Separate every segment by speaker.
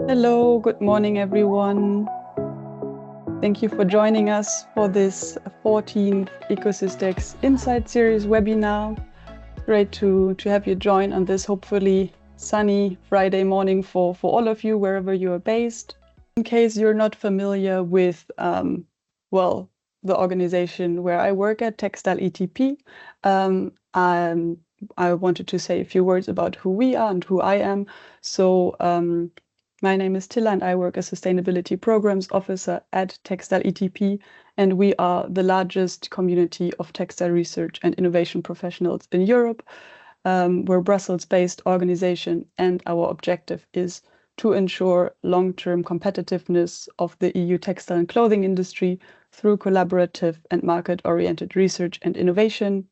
Speaker 1: Hello, good morning, everyone. Thank you for joining us for this 14th ECOSYSTEX Insights Series webinar. Great to have you join on this hopefully sunny Friday morning for all of you, wherever you are based. In case you're not familiar with, well, the organization where I work at, Textile ETP, I wanted to say a few words about who we are and who I am. So my name is Tilla and I work as Sustainability Programs Officer at Textile ETP, and we are the largest community of textile research and innovation professionals in Europe. We're a Brussels-based organization, and our objective is to ensure long-term competitiveness of the EU textile and clothing industry through collaborative and market-oriented research and innovation.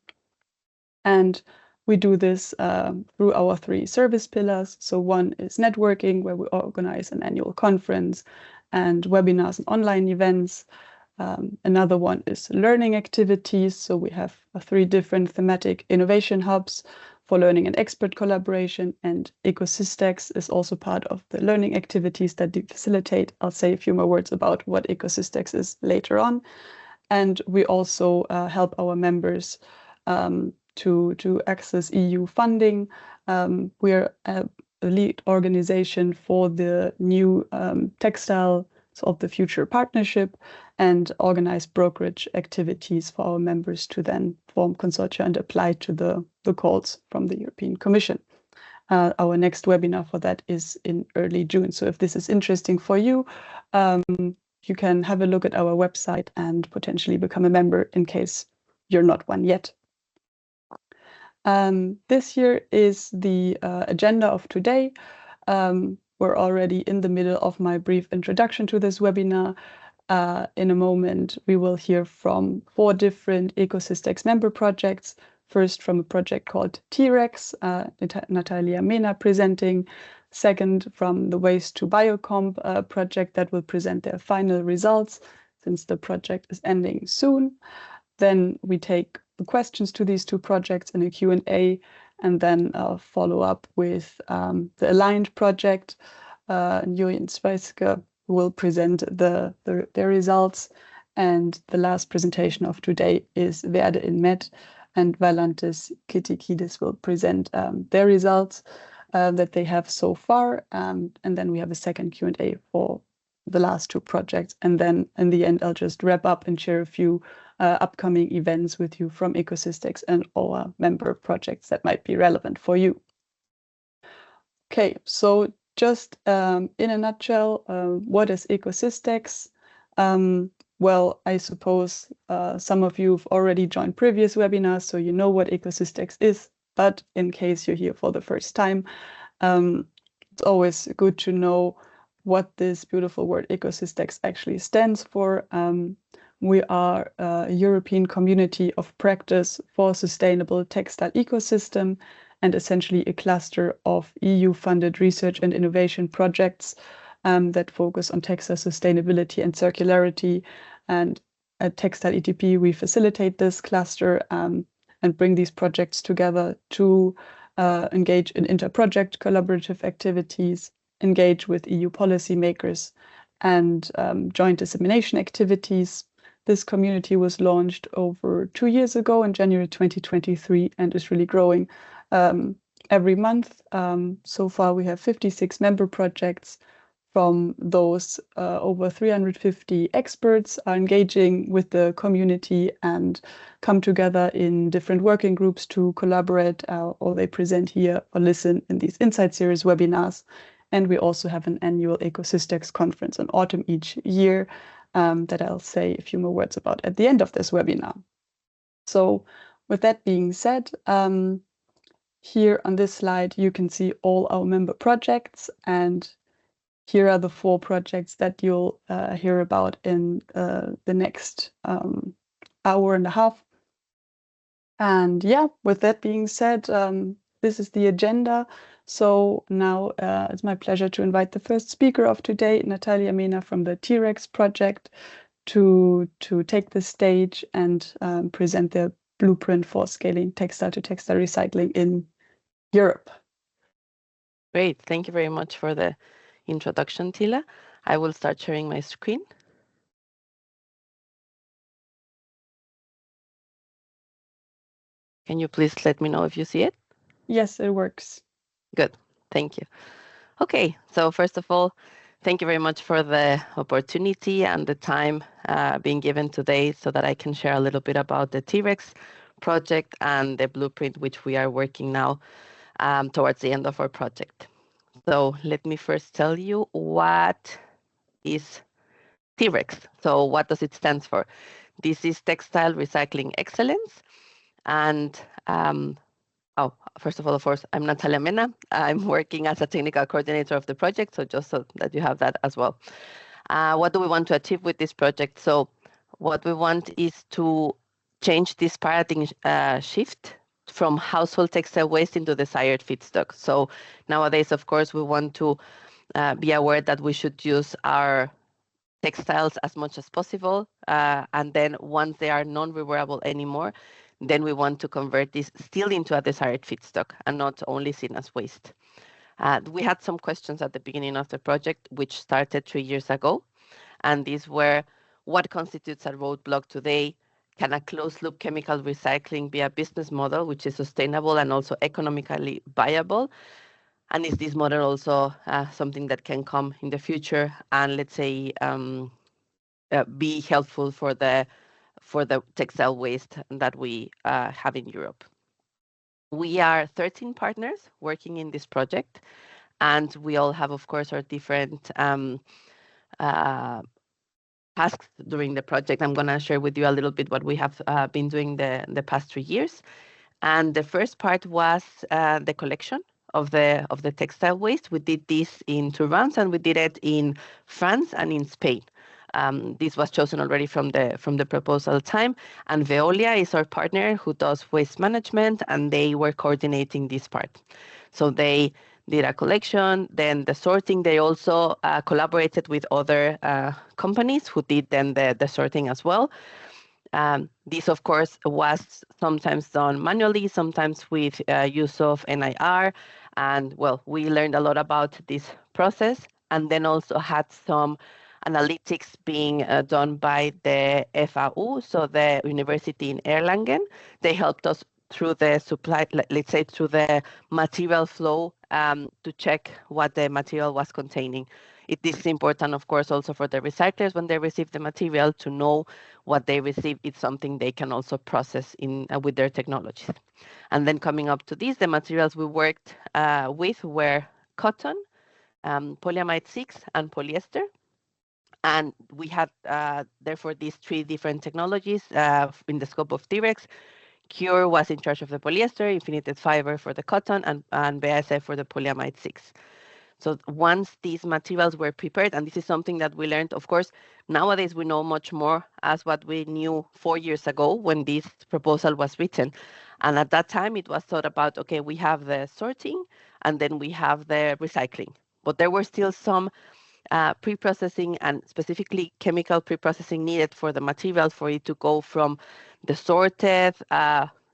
Speaker 1: And we do this through our 3 service pillars. So one is networking, where we organize an annual conference and webinars and online events. Another one is learning activities. So we have 3 different thematic innovation hubs for learning and expert collaboration, and ECOSYSTEX is also part of the learning activities that they facilitate. I'll say a few more words about what ECOSYSTEX is later on. And we also help our members to access EU funding. We're a lead organization for the new Textiles of the Future partnership and organize brokerage activities for our members to then form consortia and apply to the calls from the European Commission. Our next webinar for that is in early June. So if this is interesting for you, you can have a look at our website and potentially become a member in case you're not one yet. This year is the agenda of today. We're already in the middle of my brief introduction to this webinar. In a moment, we will hear from 4 different ECOSYSTEX member projects. First, from a project called T-Rex, Natalia Mena presenting. Second, from the Waste to Biocomp project that will present their final results, since the project is ending soon. Then we take the questions to these 2 projects in a Q&A, and then follow up with the aligned project. Jurjen Spekreijse will present their results, and the last presentation of today is VERDEinMED, and Valantis Ketikidis will present their results that they have so far, and then we have a second Q&A for the last 2 projects, and then in the end I'll just wrap up and share a few upcoming events with you from ECOSYSTEX and our member projects that might be relevant for you. Okay, so just in a nutshell, what is ECOSYSTEX? Well, I suppose some of you have already joined previous webinars, so you know what ECOSYSTEX is, but in case you're here for the first time, it's always good to know what this beautiful word ECOSYSTEX actually stands for. We are a European community of practice for sustainable textile ecosystem, and essentially a cluster of EU-funded research and innovation projects that focus on textile sustainability and circularity. And at Textile ETP, we facilitate this cluster and bring these projects together to engage in inter-project collaborative activities, engage with EU policymakers, and joint dissemination activities. This community was launched over 2 years ago in January 2023 and is really growing every month. So far, we have 56 member projects. From those, over 350 experts are engaging with the community and come together in different working groups to collaborate, or they present here or listen in these Insight Series webinars. And we also have an annual ECOSYSTEX conference in autumn each year that I'll say a few more words about at the end of this webinar. So with that being said, here on this slide, you can see all our member projects, and here are the 4 projects that you'll hear about in the next hour and a half. And yeah, with that being said, this is the agenda. So now it's my pleasure to invite the first speaker of today, Natalia Mena from the T-Rex project, to take the stage and present their blueprint for scaling textile to textile recycling in Europe.
Speaker 2: Great, thank you very much for the introduction, Tila. I will start sharing my screen. Can you please let me know if you see it?
Speaker 1: Yes, it works.
Speaker 2: Good, thank you. Okay, so first of all, thank you very much for the opportunity and the time being given today so that I can share a little bit about the T-Rex project and the blueprint which we are working now towards the end of our project. So let me first tell you what is T-Rex. So what does it stand for? This is Textile Recycling Excellence. And first of all, of course, I'm Natalia Mena. I'm working as a technical coordinator of the project, so just so that you have that as well. What do we want to achieve with this project? So what we want is to change this paradigm shift from household textile waste into desired feedstock. So nowadays, of course, we want to be aware that we should use our textiles as much as possible. And then once they are non-rewearable anymore, then we want to convert this still into a desired feedstock and not only seen as waste. We had some questions at the beginning of the project, which started 3 years ago. And these were, what constitutes a roadblock today? Can a closed-loop chemical recycling be a business model which is sustainable and also economically viable? And is this model also something that can come in the future and, let's say, be helpful for the textile waste that we have in Europe? We are 13 partners working in this project, and we all have, of course, our different tasks during the project. I'm going to share with you a little bit what we have been doing the past 3 years. And the first part was the collection of the textile waste. We did this in 2 rounds, and we did it in France and in Spain. This was chosen already from the proposal time, and Veolia is our partner who does waste management, and they were coordinating this part. So they did a collection, then the sorting. They also collaborated with other companies who did then the sorting as well. This, of course, was sometimes done manually, sometimes with use of NIR. And, well, we learned a lot about this process, and then also had some analytics being done by the FAU, so the University in Erlangen. They helped us through the supply, let's say through the material flow to check what the material was containing. It is important, of course, also for the recyclers when they receive the material to know what they receive. It's something they can also process in with their technologies. And then coming up to this, the materials we worked with were cotton, polyamide 6, and polyester. And we had, therefore, these 3 different technologies in the scope of T-Rex. Cure was in charge of the polyester, Infinited Fiber for the cotton, and BASF for the polyamide 6. So once these materials were prepared, and this is something that we learned, of course, nowadays we know much more as what we knew 4 years ago when this proposal was written. And at that time, it was thought about, okay, we have the sorting, and then we have the recycling. But there were still some pre-processing and specifically chemical pre-processing needed for the material for it to go from the sorted,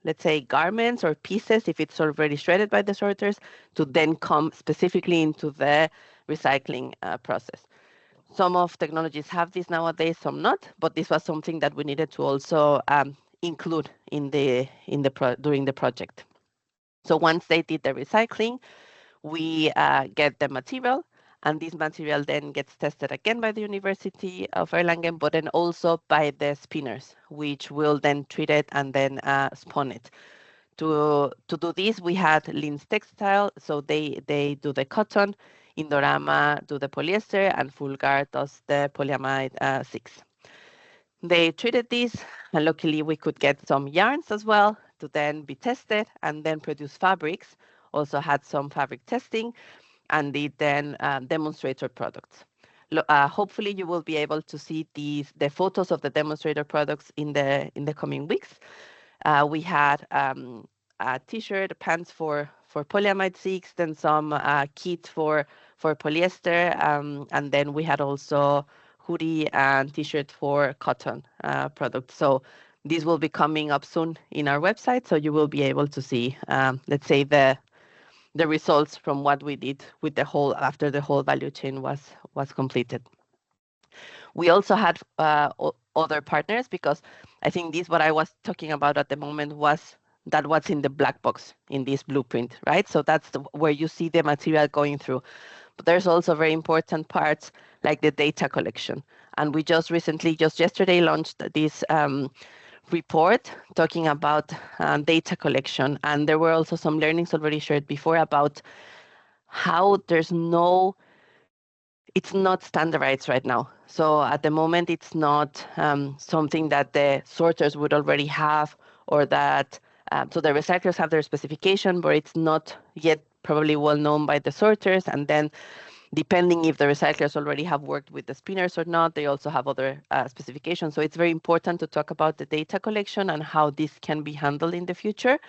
Speaker 2: let's say, garments or pieces, if it's already shredded by the sorters, to then come specifically into the recycling process. Some of technologies have this nowadays, some not, but this was something that we needed to also include during the project. So once they did the recycling, we get the material, and this material then gets tested again by the University of Erlangen, but then also by the spinners, which will then treat it and then spun it. To do this, we had Linz Textile, so they do the cotton, Indorama do the polyester, and Fulgar does the polyamide 6. They treated this, and luckily we could get some yarns as well to then be tested and then produce fabrics. Also had some fabric testing, and did then demonstrator products. Hopefully you will be able to see the photos of the demonstrator products in the coming weeks. We had a t-shirt, pants for polyamide 6, then some kit for polyester, and then we had also hoodie and t-shirt for cotton products. So this will be coming up soon in our website, so you will be able to see, let's say, the the results from what we did with the whole after the whole value chain was completed. We also had other partners, because I think this what I was talking about at the moment was that what's in the black box in this blueprint, right? So that's where you see the material going through. But there's also very important parts like the data collection. And we just yesterday, launched this report talking about data collection. And there were also some learnings already shared before about how it's not standardized right now. So at the moment, it's not something that the sorters would already have, or that, so the recyclers have their specification, but it's not yet probably well known by the sorters. And then depending if the recyclers already have worked with the spinners or not, they also have other specifications. So it's very important to talk about the data collection and how this can be handled in the future.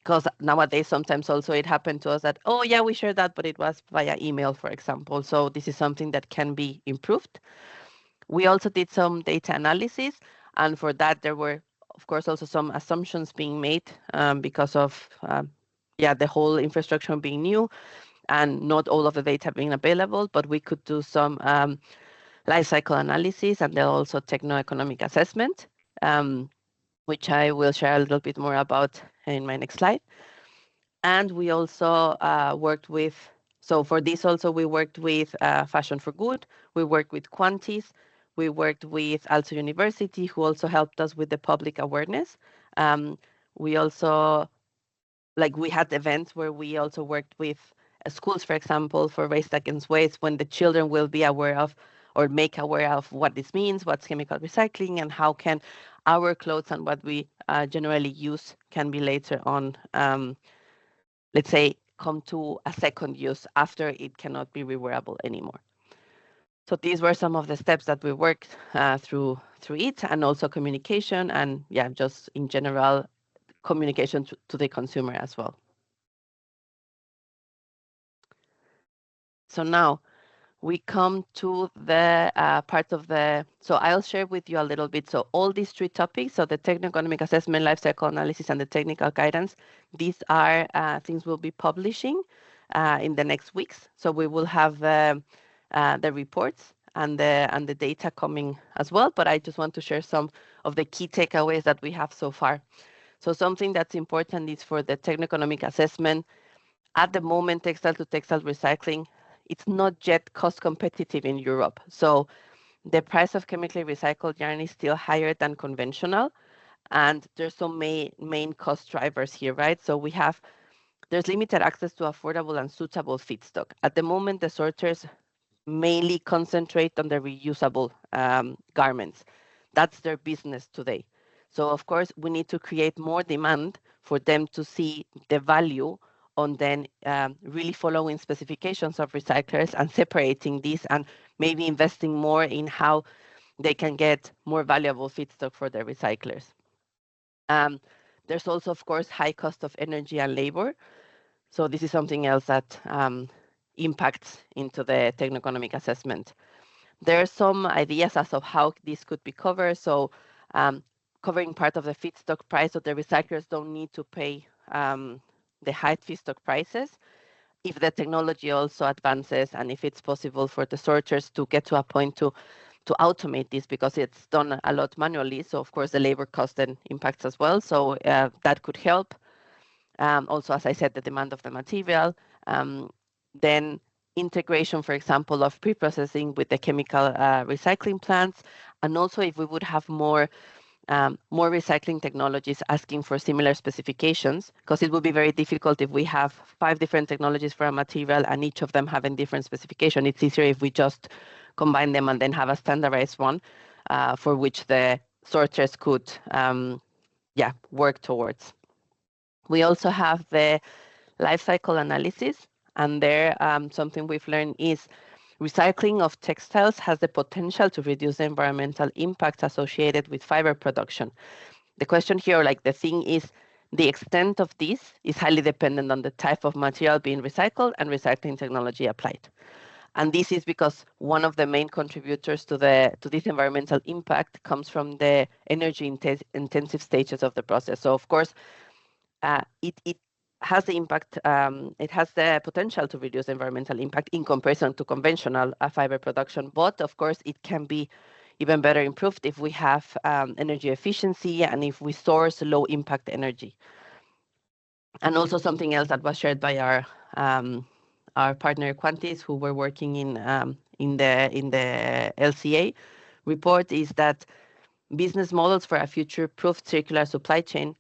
Speaker 2: Because nowadays, sometimes also it happened to us that, oh yeah, we shared that, but it was via email, for example. So this is something that can be improved. We also did some data analysis, and for that there were, of course, also some assumptions being made because of the whole infrastructure being new and not all of the data being available. But we could do some life cycle analysis, and then also techno-economic assessment, which I will share a little bit more about in my next slide. And we also worked with, so for this also we worked with Fashion for Good, we worked with Quantis, we worked with also University, who also helped us with the public awareness. We also, we had events where we also worked with schools, for example, for Race Against Waste, when the children will be aware of or make aware of what this means, what's chemical recycling, and how can our clothes and what we generally use can be later on, let's say, come to a second use after it cannot be rewearable anymore. So these were some of the steps that we worked through it, and also communication, and just in general communication to the consumer as well. So now we come to the part of the, so I'll share with you a little bit. So all these three topics, so the techno-economic assessment, life cycle analysis, and the technical guidance, these are things we'll be publishing in the next weeks. So we will have the reports and the data coming as well. But I just want to share some of the key takeaways that we have so far. So something that's important is for the techno-economic assessment. At the moment, textile to textile recycling, it's not yet cost competitive in Europe. So the price of chemically recycled yarn is still higher than conventional. And there's some main cost drivers here, right? So there's limited access to affordable and suitable feedstock. At the moment, the sorters mainly concentrate on the reusable garments. That's their business today. So of course, we need to create more demand for them to see the value on then really following specifications of recyclers and separating these, and maybe investing more in how they can get more valuable feedstock for their recyclers. There's also, of course, high cost of energy and labor. So this is something else that impacts into the techno-economic assessment. There are some ideas as of how this could be covered. So covering part of the feedstock price, so the recyclers don't need to pay the high feedstock prices if the technology also advances, and if it's possible for the sorters to get to a point to automate this, because it's done a lot manually. So of course the labor cost then impacts as well. So that could help. Also, as I said, the demand of the material. Then integration, for example, of pre-processing with the chemical recycling plants, and also if we would have more recycling technologies asking for similar specifications, because it would be very difficult if we have 5 different technologies for a material and each of them having different specification. It's easier if we just combine them and then have a standardized one for which the sorters could work towards. We also have the life cycle analysis, and there something we've learned is recycling of textiles has the potential to reduce the environmental impact associated with fiber production. The question here, the thing is, the extent of this is highly dependent on the type of material being recycled and recycling technology applied. And this is because one of the main contributors to this environmental impact comes from the energy intensive stages of the process. So of course, it has the impact, it has the potential to reduce environmental impact in comparison to conventional fiber production. But of course, it can be even better improved if we have energy efficiency and if we source low impact energy. And also something else that was shared by our partner Quantis, who were working in the LCA report, is that business models for a future-proof circular supply chain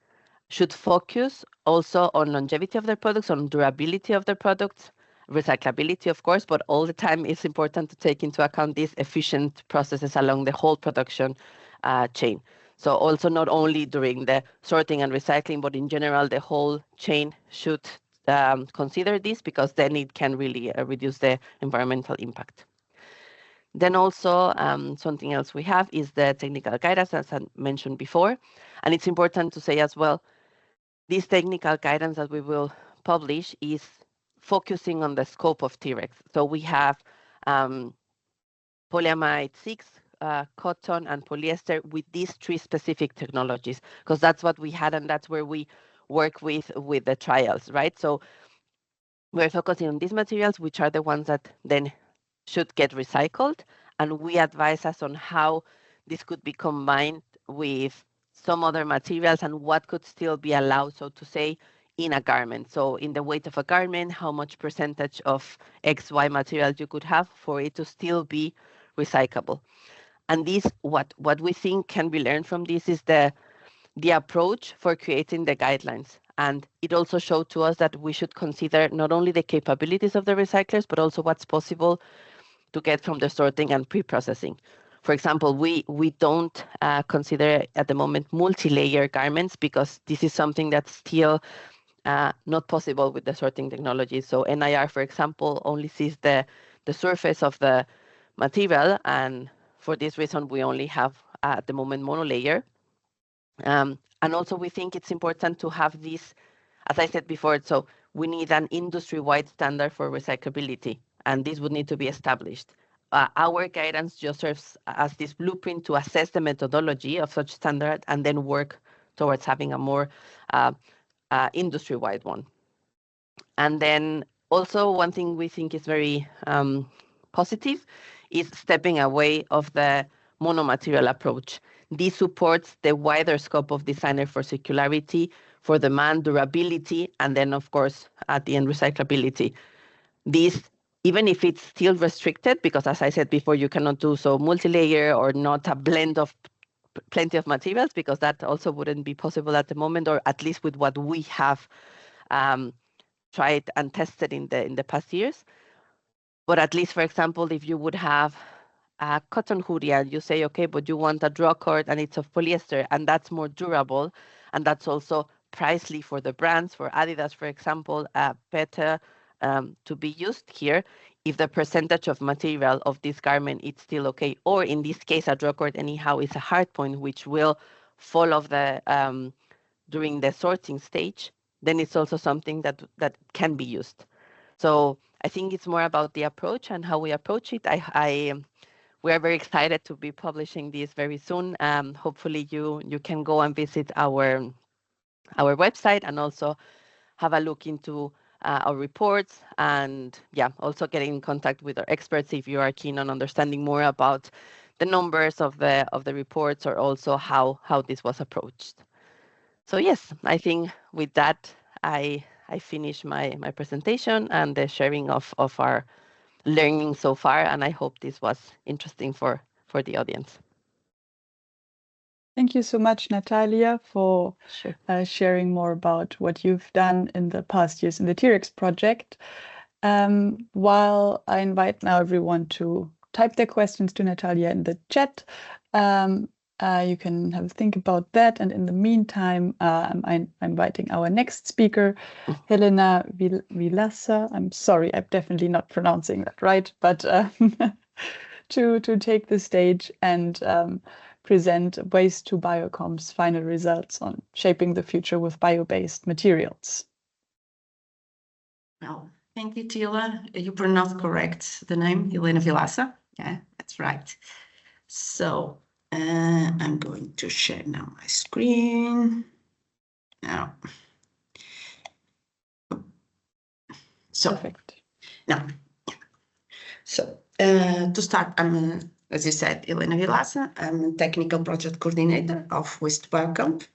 Speaker 2: should focus also on longevity of their products, on durability of their products, recyclability, of course, but all the time it's important to take into account these efficient processes along the whole production chain. So also not only during the sorting and recycling, but in general, the whole chain should consider this, because then it can really reduce the environmental impact. Then also something else we have is the technical guidance, as I mentioned before. And it's important to say as well, this technical guidance that we will publish is focusing on the scope of T-REX. So we have polyamide 6, cotton and polyester with these 3 specific technologies, because that's what we had and that's where we work with the trials, right? So we're focusing on these materials, which are the ones that then should get recycled, and we advise us on how this could be combined with some other materials and what could still be allowed, so to say, in a garment. So in the weight of a garment, how much percentage of XY material you could have for it to still be recyclable. And this, what we think can be learned from this is the approach for creating the guidelines. And it also showed to us that we should consider not only the capabilities of the recyclers, but also what's possible to get from the sorting and pre-processing. For example, we don't consider at the moment multi-layer garments, because this is something that's still not possible with the sorting technology. So NIR, for example, only sees the surface of the material, and for this reason, we only have at the moment monolayer. And also we think it's important to have this, as I said before, so we need an industry-wide standard for recyclability, and this would need to be established. Our guidance just serves as this blueprint to assess the methodology of such standard and then work towards having a more industry-wide one. And then also one thing we think is very positive is stepping away of the monomaterial approach. This supports the wider scope of designer for circularity, for demand, durability, and then, of course, at the end, recyclability. This, even if it's still restricted, because as I said before, you cannot do so multi-layer or not a blend of plenty of materials, because that also wouldn't be possible at the moment, or at least with what we have tried and tested in the past years. But at least, for example, if you would have a cotton hoodie and you say, okay, but you want a draw cord and it's of polyester and that's more durable, and that's also pricely for the brands, for Adidas, for example, better to be used here if the percentage of material of this garment is still okay. Or in this case, a draw cord anyhow is a hard point, which will fall off during the sorting stage, then it's also something that can be used. So I think it's more about the approach and how we approach it. We are very excited to be publishing this very soon. Hopefully you can go and visit our website and also have a look into our reports, and also get in contact with our experts if you are keen on understanding more about the numbers of the reports, or also how this was approached. So yes, I think with that I finish my presentation and the sharing of our learning so far, and I hope this was interesting for the audience.
Speaker 1: Thank you so much, Natalia, for sharing more about what you've done in the past years in the T-REX project. While I invite now everyone to type their questions to Natalia in the chat, you can have a think about that. And in the meantime, I'm inviting our next speaker, Helena Vilaça. I'm sorry, I'm definitely not pronouncing that right, but to take the stage and present Waste to Biocom's final results on shaping the future with bio-based materials.
Speaker 3: Well, thank you, Tila. You pronounced correct the name, Helena Vilaça. Yeah, that's right. So I'm going to share now my screen. Now, So,
Speaker 1: Perfect.
Speaker 3: now, so to start, I'm, as you said, Helena Vilaça. I'm a technical project coordinator of Waste Biocamp.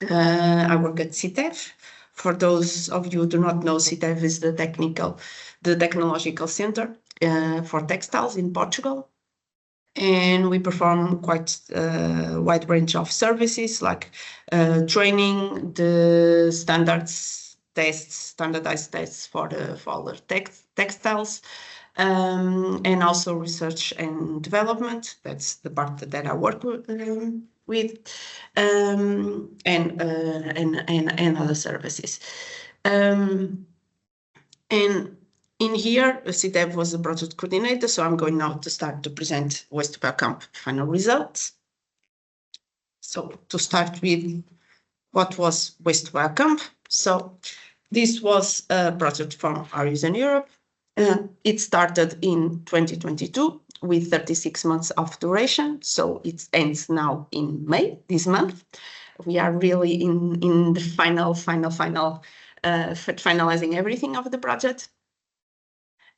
Speaker 3: I work at CITEVE. For those of you who do not know, CITEVE is the technological center for textiles in Portugal. And we perform quite a wide range of services like training, the standardized tests for the textiles, and also research and development. That's the part that I work with, and other services. And in here, CITEVE was the project coordinator, so I'm going now to start to present Waste Biocamp final results. So to start with, what was Waste Biocamp? So this was a project from our in Europe. It started in 2022 with 36 months of duration, so it ends now in May, this month. We are really in the finalizing everything of the project.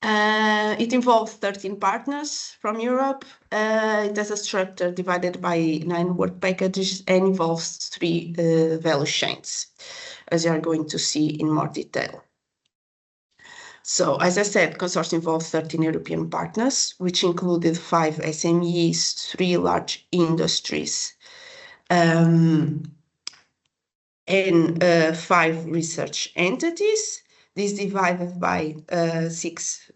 Speaker 3: It involves 13 partners from Europe. It has a structure divided by 9 work packages and involves 3 value chains, as you are going to see in more detail. So, as I said, consortium involved 13 European partners, which included 5 SMEs, 3 large industries, and 5 research entities. This divided by 6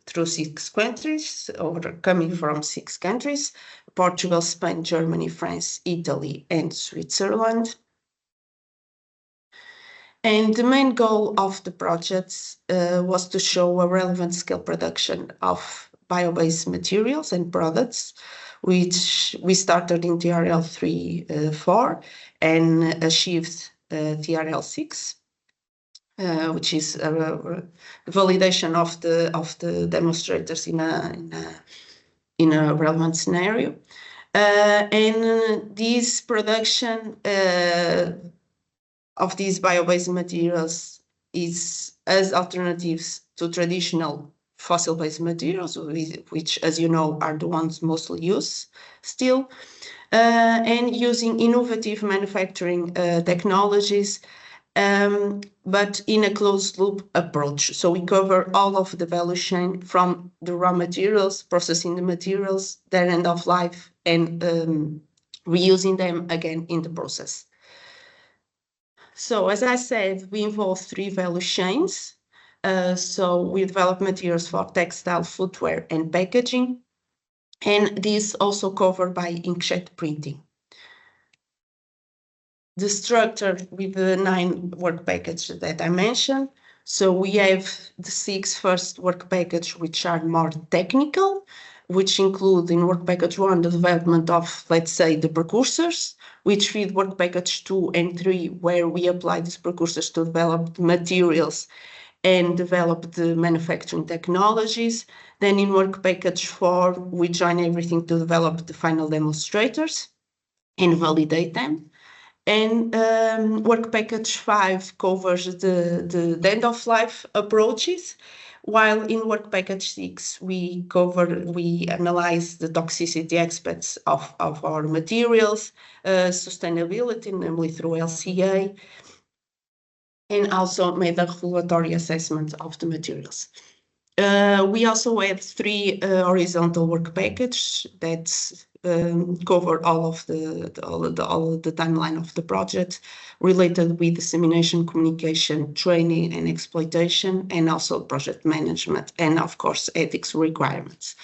Speaker 3: countries, or coming from 6 countries: Portugal, Spain, Germany, France, Italy, and Switzerland. And the main goal of the project was to show a relevant scale production of bio-based materials and products, which we started in TRL 3-4 and achieved TRL 6. Which is a validation of the demonstrators in a relevant scenario, and this production of these bio-based materials is as alternatives to traditional fossil-based materials, which, as you know, are the ones mostly used still, and using innovative manufacturing technologies. But in a closed loop approach. So we cover all of the value chain from the raw materials, processing the materials, their end of life, and reusing them again in the process. So as I said, we involve 3 value chains. So we develop materials for textile, footwear, and packaging. And these also covered by inkjet printing. The structure with the 9 work packages that I mentioned. So we have the 6 first work packages, which are more technical, which include in work package 1 the development of, let's say, the precursors, which feed work package 2 and 3, where we apply these precursors to develop the materials and develop the manufacturing technologies. Then in work package 4, we join everything to develop the final demonstrators and validate them. And work package 5 covers the end of life approaches, while in work package 6 we analyze the toxicity aspects of our materials, sustainability, namely through LCA, and also made a regulatory assessment of the materials. We also have 3 horizontal work packages that cover all of the timeline of the project related with dissemination, communication, training, and exploitation, and also project management, and of course ethics requirements.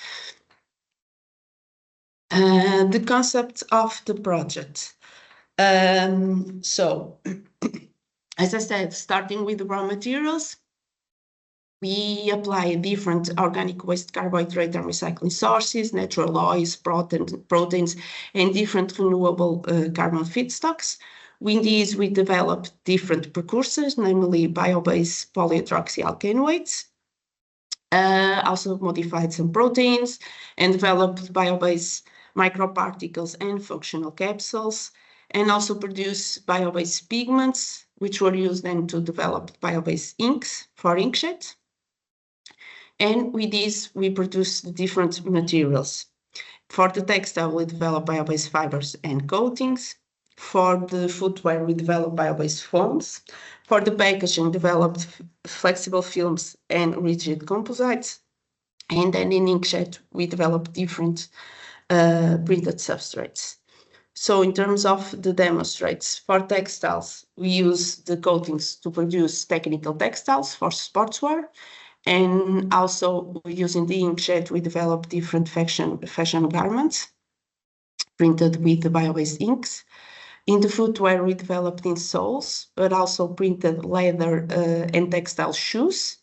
Speaker 3: The concept of the project. So, as I said, starting with the raw materials, we apply different organic waste, carbohydrate, and recycling sources, natural oils, proteins, and different renewable carbon feedstocks. With these, we develop different precursors, namely bio-based polyhydroxyalkanoates, also modified some proteins, and developed bio-based microparticles and functional capsules, and also produce bio-based pigments, which were used then to develop bio-based inks for inkjet. And with this, we produce different materials. For the textile, we develop bio-based fibers and coatings. For the footwear, we develop bio-based foams. For the packaging, developed flexible films and rigid composites. And then in inkjet, we develop different printed substrates. So in terms of the demonstrates, for textiles, we use the coatings to produce technical textiles for sportswear. And also using the inkjet, we develop different fashion garments printed with the bio-based inks. In the footwear, we developed insoles, but also printed leather and textile shoes.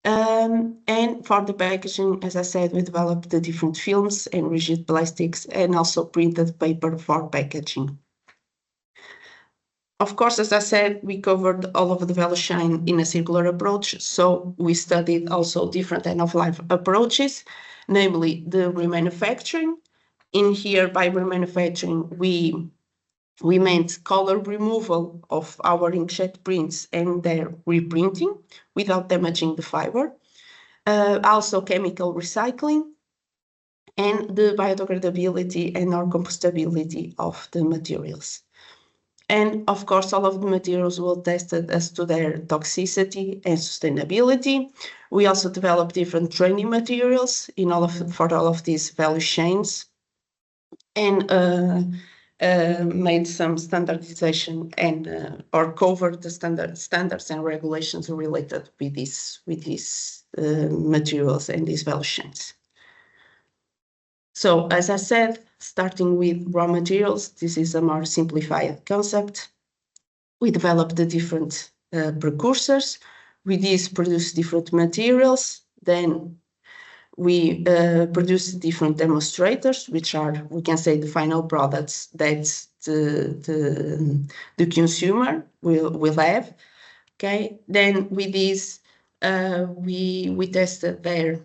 Speaker 3: And for the packaging, as I said, we developed the different films and rigid plastics and also printed paper for packaging. Of course, as I said, we covered all of the value chain in a circular approach. So we studied also different end-of-life approaches, namely the remanufacturing. In here, by remanufacturing, we meant color removal of our inkjet prints and their reprinting without damaging the fiber. Also chemical recycling and the biodegradability and or compostability of the materials. And of course, all of the materials were tested as to their toxicity and sustainability. We also developed different training materials for all of these value chains, and made some standardization and or covered the standards and regulations related with these materials and these value chains. So as I said, starting with raw materials, this is a more simplified concept. We developed the different precursors. With these, produce different materials. Then we produce different demonstrators, which are, we can say, the final products that the consumer will have. Okay. Then with these, we tested their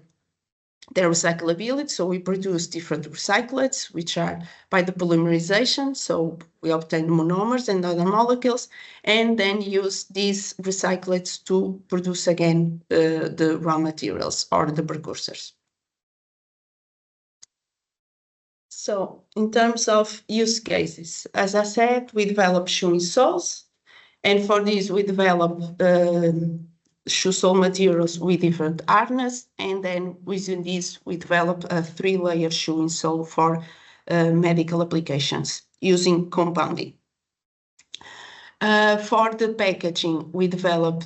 Speaker 3: recyclability. So we produce different recyclates, which are by the polymerization. So we obtain monomers and other molecules, and then use these recyclates to produce again the raw materials or the precursors. So in terms of use cases, as I said, we develop shoe insoles, and for this we develop shoe sole materials with different hardness, and then within this we develop a 3-layer shoe insole for medical applications using compounding. For the packaging, we developed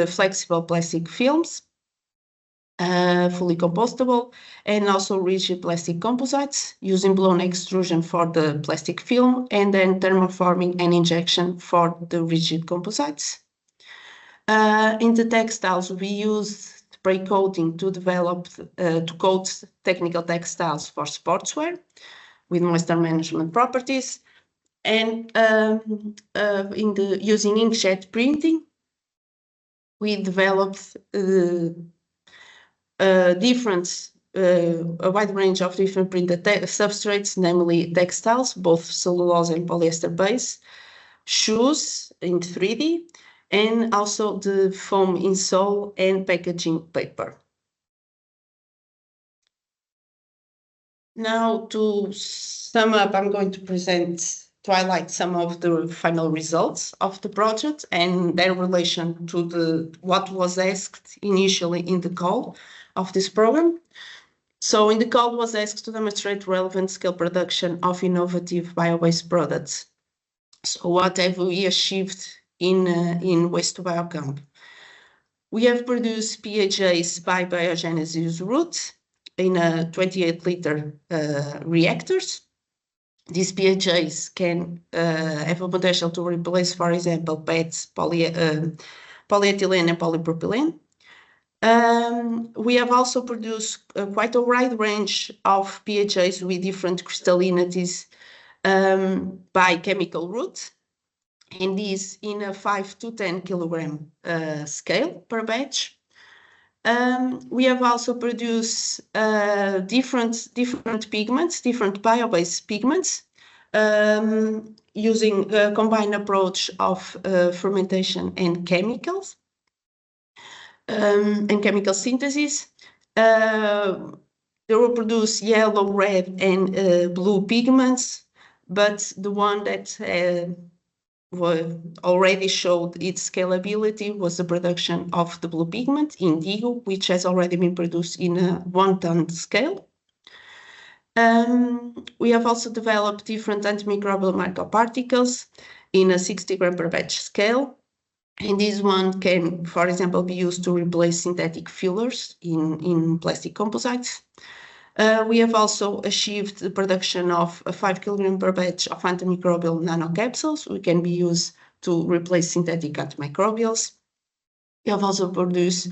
Speaker 3: flexible plastic films, fully compostable, and also rigid plastic composites using blown extrusion for the plastic film, and then thermoforming and injection for the rigid composites. In the textiles, we use spray coating to develop, to coat technical textiles for sportswear with moisture management properties. And using inkjet printing, we developed a wide range of different printed substrates, namely textiles, both cellulose and polyester based, shoes in 3D, and also the foam insole and packaging paper. Now, to sum up, I'm going to highlight some of the final results of the project and their relation to what was asked initially in the call of this program. So in the call was asked to demonstrate relevant scale production of innovative bio-based products. So what have we achieved in waste to biocomp? We have produced PHAs by biogenesis route in a 28-liter reactors. These PHAs can have a potential to replace, for example, PETs, polyethylene and polypropylene. We have also produced quite a wide range of PHAs with different crystallinities by chemical route, and these in a 5 to 10 kilogram scale per batch. We have also produced different pigments, different bio-based pigments, using a combined approach of fermentation and chemicals. and chemical synthesis. They will produce yellow, red, and blue pigments, but the one that already showed its scalability was the production of the blue pigment, indigo, which has already been produced in a 1-ton scale. We have also developed different antimicrobial microparticles in a 60 gram per batch scale. And this one can, for example, be used to replace synthetic fillers in plastic composites. We have also achieved the production of a 5 kilogram per batch of antimicrobial nanocapsules, which can be used to replace synthetic antimicrobials. We have also produced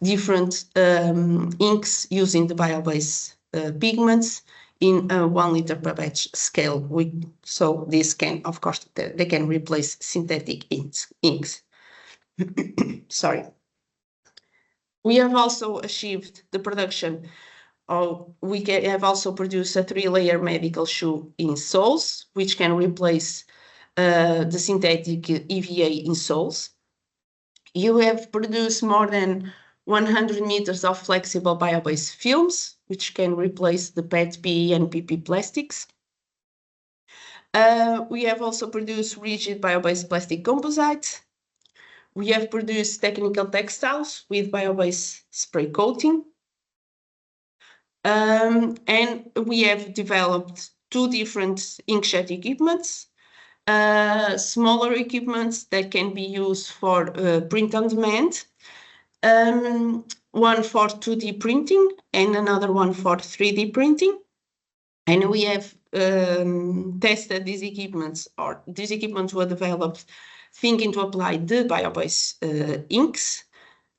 Speaker 3: different inks using the bio-based pigments in a 1 liter per batch scale. So this can, of course, they can replace synthetic inks. Sorry. We have also achieved the production of, we have also produced a 3-layer medical shoe in soles, which can replace the synthetic EVA in soles. You have produced more than 100 meters of flexible bio-based films, which can replace the PET, PE, and PP plastics. We have also produced rigid bio-based plastic composites. We have produced technical textiles with bio-based spray coating. And we have developed 2 different inkjet equipments, smaller equipments that can be used for print on demand, one for 2D printing and another one for 3D printing. And we have tested these equipments, or these equipments were developed thinking to apply the bio-based inks.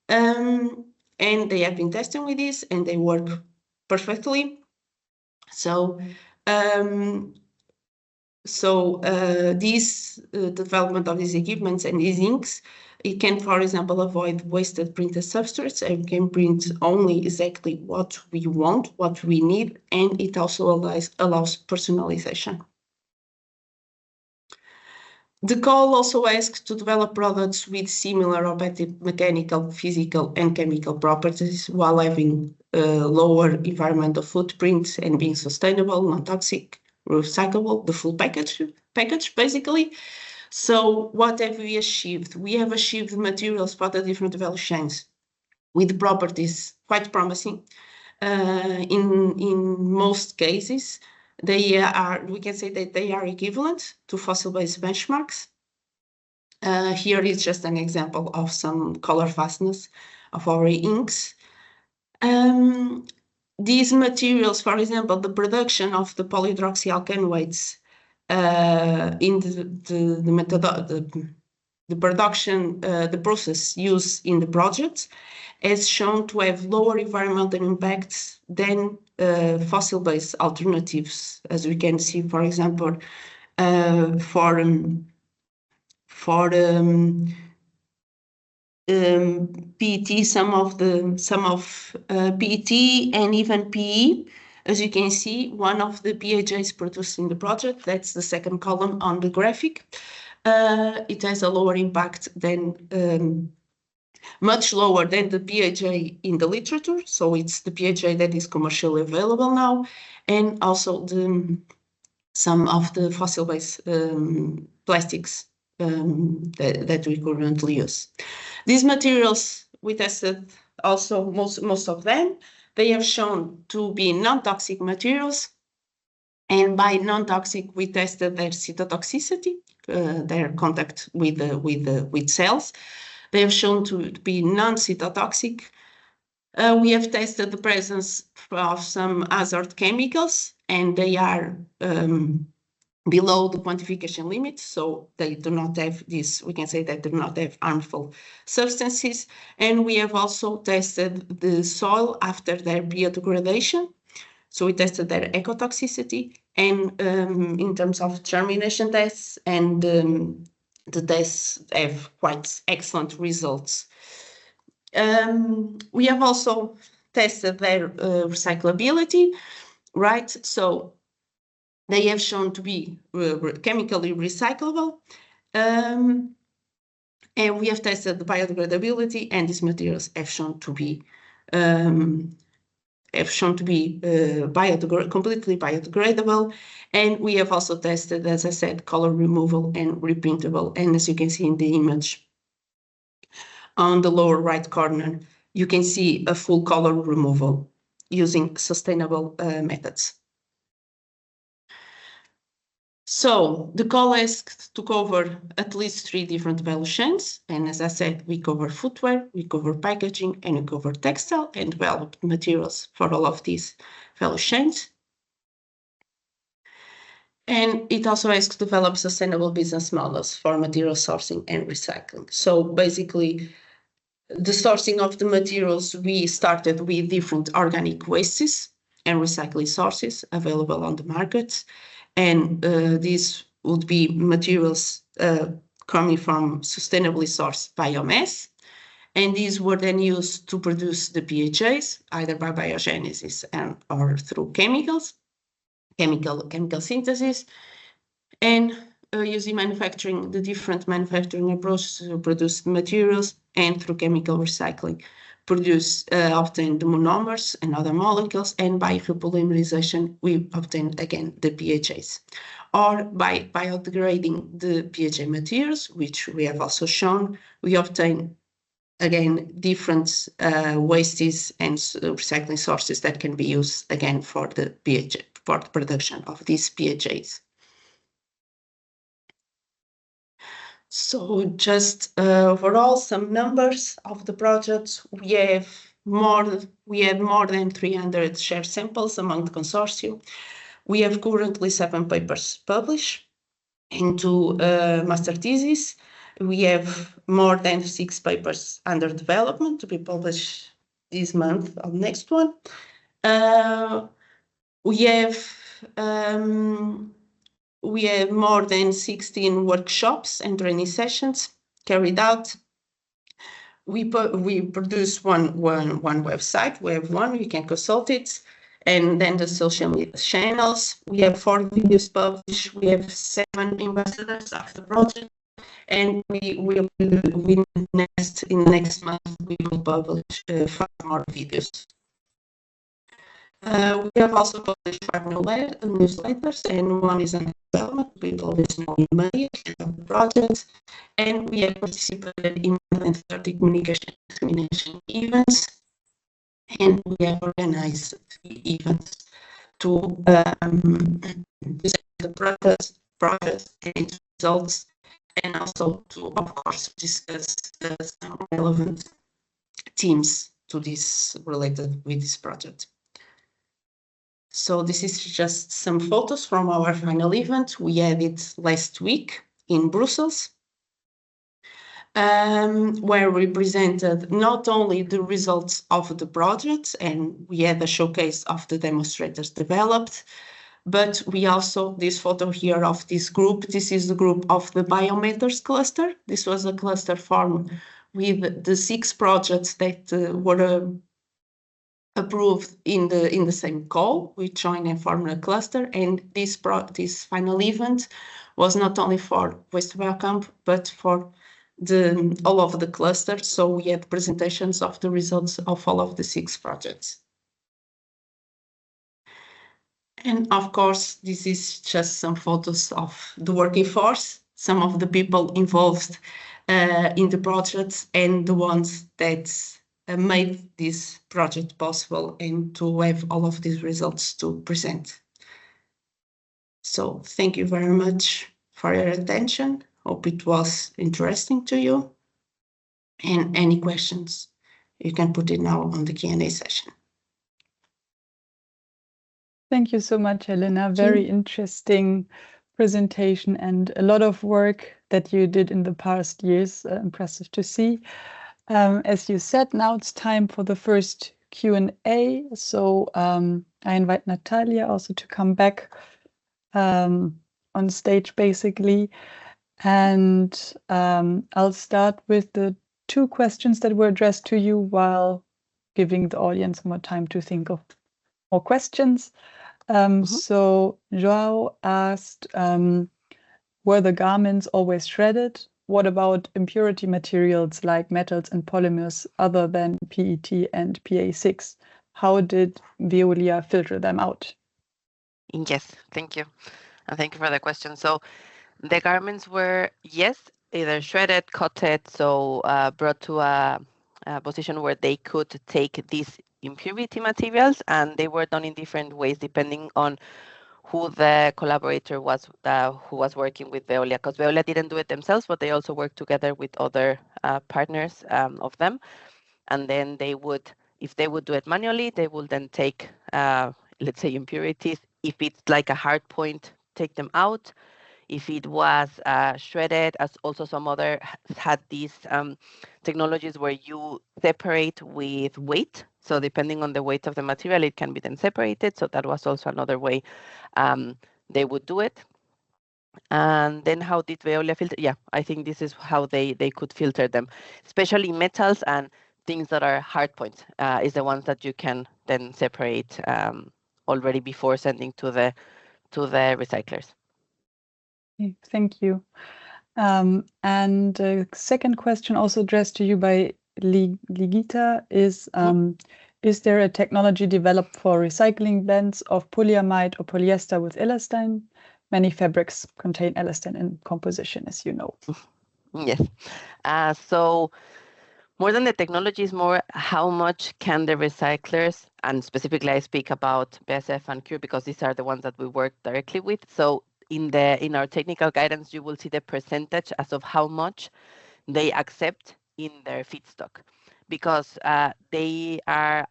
Speaker 3: And they have been testing with this and they work perfectly. So, this development of these equipments and these inks, it can, for example, avoid wasted printed substrates and can print only exactly what we want, what we need, and it also allows personalization. The call also asks to develop products with similar or better mechanical, physical, and chemical properties while having lower environmental footprints and being sustainable, non-toxic, recyclable, the full package basically. So what have we achieved? We have achieved materials for the different value chains with properties quite promising. In most cases, we can say that they are equivalent to fossil-based benchmarks. Here is just an example of some color fastness of our inks. These materials, for example, the production of the polyhydroxyalkanoates in the process used in the project has shown to have lower environmental impacts than fossil-based alternatives, as we can see, for example, for PET, some of PET and even PE. As you can see, one of the PHAs produced in the project, that's the second column on the graphic. It has a lower impact than, much lower than the PHA in the literature. So it's the PHA that is commercially available now, and also some of the fossil-based plastics that we currently use. These materials, we tested also most of them. They have shown to be non-toxic materials. And by non-toxic, we tested their cytotoxicity, their contact with cells. They have shown to be non-cytotoxic. We have tested the presence of some hazard chemicals, and they are below the quantification limit, so they do not have this, we can say that they do not have harmful substances. And we have also tested the soil after their biodegradation. So we tested their ecotoxicity, and in terms of germination tests, and the tests have quite excellent results. We have also tested their recyclability, right? So they have shown to be chemically recyclable. And we have tested the biodegradability, and these materials have shown to be completely biodegradable. And we have also tested, as I said, color removal and reprintable. And as you can see in the image on the lower right corner, you can see a full color removal using sustainable methods. So the call asked to cover at least 3 different value chains. And as I said, we cover footwear, we cover packaging, and we cover textile and developed materials for all of these value chains. And it also asks to develop sustainable business models for material sourcing and recycling. So basically, the sourcing of the materials, we started with different organic wastes and recycling sources available on the market. And these would be materials coming from sustainably sourced biomass. And these were then used to produce the PHAs, either by biogenesis or through chemical synthesis. And using the different manufacturing approaches to produce the materials, and through chemical recycling, obtain the monomers and other molecules, and by repolymerization, we obtain again the PHAs. Or by biodegrading the PHA materials, which we have also shown, we obtain again different wastes and recycling sources that can be used again for the production of these PHAs. So just overall, some numbers of the project. We had more than 300 shared samples among the consortium. We have currently 7 papers published and 2 master theses. We have more than 6 papers under development to be published this month or next one. We have more than 16 workshops and training sessions carried out. We produce one website. We have one, you can consult it. And then the social media channels. We have 4 videos published. We have 7 ambassadors of the project. And in the next month, we will publish 5 more videos. We have also published 5 newsletters, and one is on development. We published now in May of the project, and we have participated in more than 30 communication events, and we have organized 3 events to present the progress and results, and also to, of course, discuss some relevant themes to this related with this project. So this is just some photos from our final event. We had it last week in Brussels, where we presented not only the results of the project, and we had a showcase of the demonstrators developed, but we also, this photo here of this group, this is the group of the Biomatters cluster. This was a cluster formed with the 6 projects that were approved in the same call. We joined and formed a cluster, and this final event was not only for Waste Biocamp, but for all of the clusters. So we had presentations of the results of all of the 6 projects. And of course, this is just some photos of the working force, some of the people involved in the projects, and the ones that made this project possible and to have all of these results to present. So thank you very much for your attention. Hope it was interesting to you. And any questions, you can put it now on the Q&A session.
Speaker 1: Thank you so much, Helena. Very interesting presentation and a lot of work that you did in the past years. Impressive to see. As you said, now it's time for the first Q&A. So I invite Natalia also to come back on stage, basically. And I'll start with the 2 questions that were addressed to you while giving the audience more time to think of more questions. So Joao asked, were the garments always shredded? what about impurity materials like metals and polymers other than PET and PA6? How did Veolia filter them out?
Speaker 2: Yes, thank you. And thank you for the question. So the garments were, yes, either shredded, cutted, so brought to a position where they could take these impurity materials, and they were done in different ways depending on who the collaborator was who was working with Veolia, because Veolia didn't do it themselves, but they also worked together with other partners of them. And then they would, if they would do it manually, they would then take, let's say, impurities. If it's like a hard point, take them out. If it was shredded, as also some other had these technologies where you separate with weight. So depending on the weight of the material, it can be then separated. So that was also another way they would do it. And then how did Veolia filter? Yeah, I think this is how they could filter them, especially metals and things that are hard points is the ones that you can then separate already before sending to the recyclers.
Speaker 1: Okay, thank you. And the second question, also addressed to you by Ligita, is there a technology developed for recycling blends of polyamide or polyester with elastane? Many fabrics contain elastane in composition, as you know.
Speaker 2: Yes. So more than the technology is more how much can the recyclers, and specifically I speak about BASF and CURE because these are the ones that we work directly with. So in our technical guidance, you will see the percentage as of how much they accept in their feedstock, because they are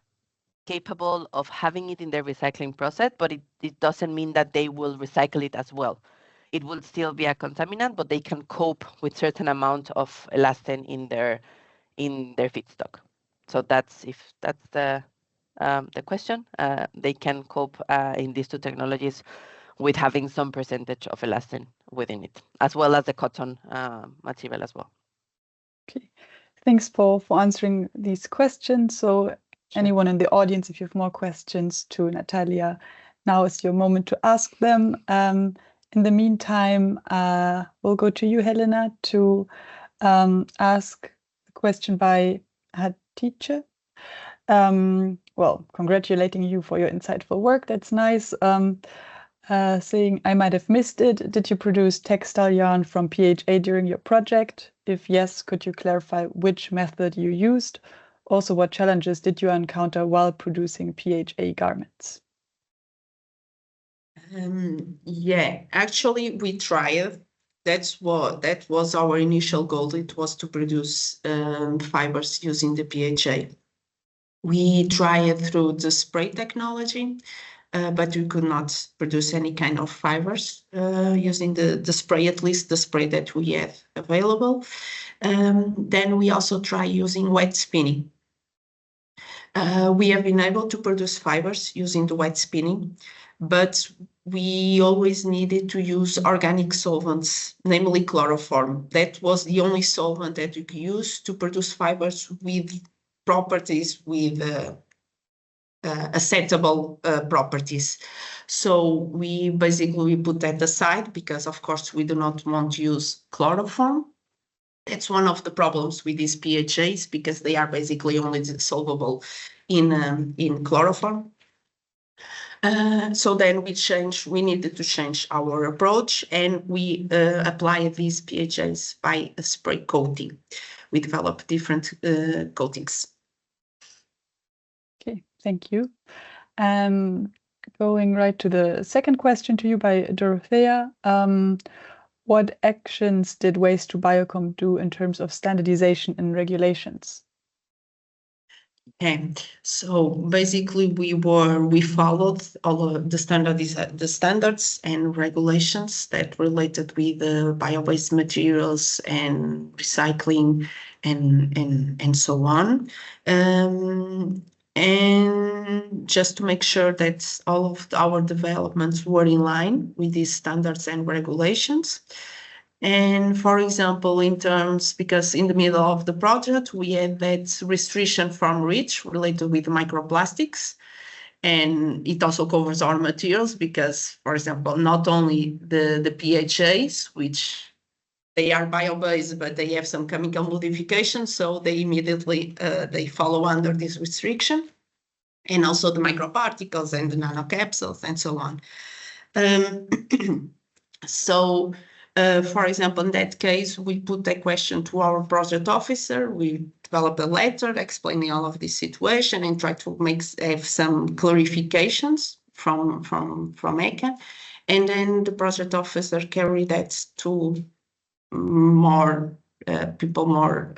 Speaker 2: capable of having it in their recycling process, but it doesn't mean that they will recycle it as well. It will still be a contaminant, but they can cope with certain amount of elastane in their feedstock. So that's the question. They can cope in these two technologies with having some percentage of elastane within it, as well as the cotton material as well.
Speaker 1: Okay, thanks for answering these questions. So anyone in the audience, if you have more questions to Natalia, now is your moment to ask them. In the meantime, we'll go to you, Helena, to ask the question by Hatice. Well, congratulating you for your insightful work. That's nice. Saying, I might have missed it. Did you produce textile yarn from PHA during your project? If yes, could you clarify which method you used? Also, what challenges did you encounter while producing PHA garments?
Speaker 3: Yeah, actually, we tried. That was our initial goal. It was to produce fibers using the PHA. We tried through the spray technology, but we could not produce any kind of fibers using the spray, at least the spray that we have available. Then we also try using wet spinning. We have been able to produce fibers using the wet spinning, but we always needed to use organic solvents, namely chloroform. That was the only solvent that you could use to produce fibers with properties, with acceptable properties. So we basically put that aside because, of course, we do not want to use chloroform. That's one of the problems with these PHAs because they are basically only solvable in chloroform. So then we needed to change our approach, and we apply these PHAs by a spray coating. We develop different coatings.
Speaker 1: Okay, thank you. Going right to the second question to you by Dorothea. What actions did Waste to Biocom do in terms of standardization and regulations?
Speaker 3: Okay, so basically we followed all of the standards and regulations that related with the bio-based materials and recycling and so on. And just to make sure that all of our developments were in line with these standards and regulations. And for example, in terms, because in the middle of the project, we had that restriction from REACH related with microplastics. And it also covers our materials because, for example, not only the PHAs, which they are bio-based, but they have some chemical modifications, so they immediately they follow under this restriction, and also the microparticles and the nanocapsules and so on. So, for example, in that case, we put a question to our project officer. We develop a letter explaining all of this situation and try to have some clarifications from ECA, and then the project officer carried that to more people more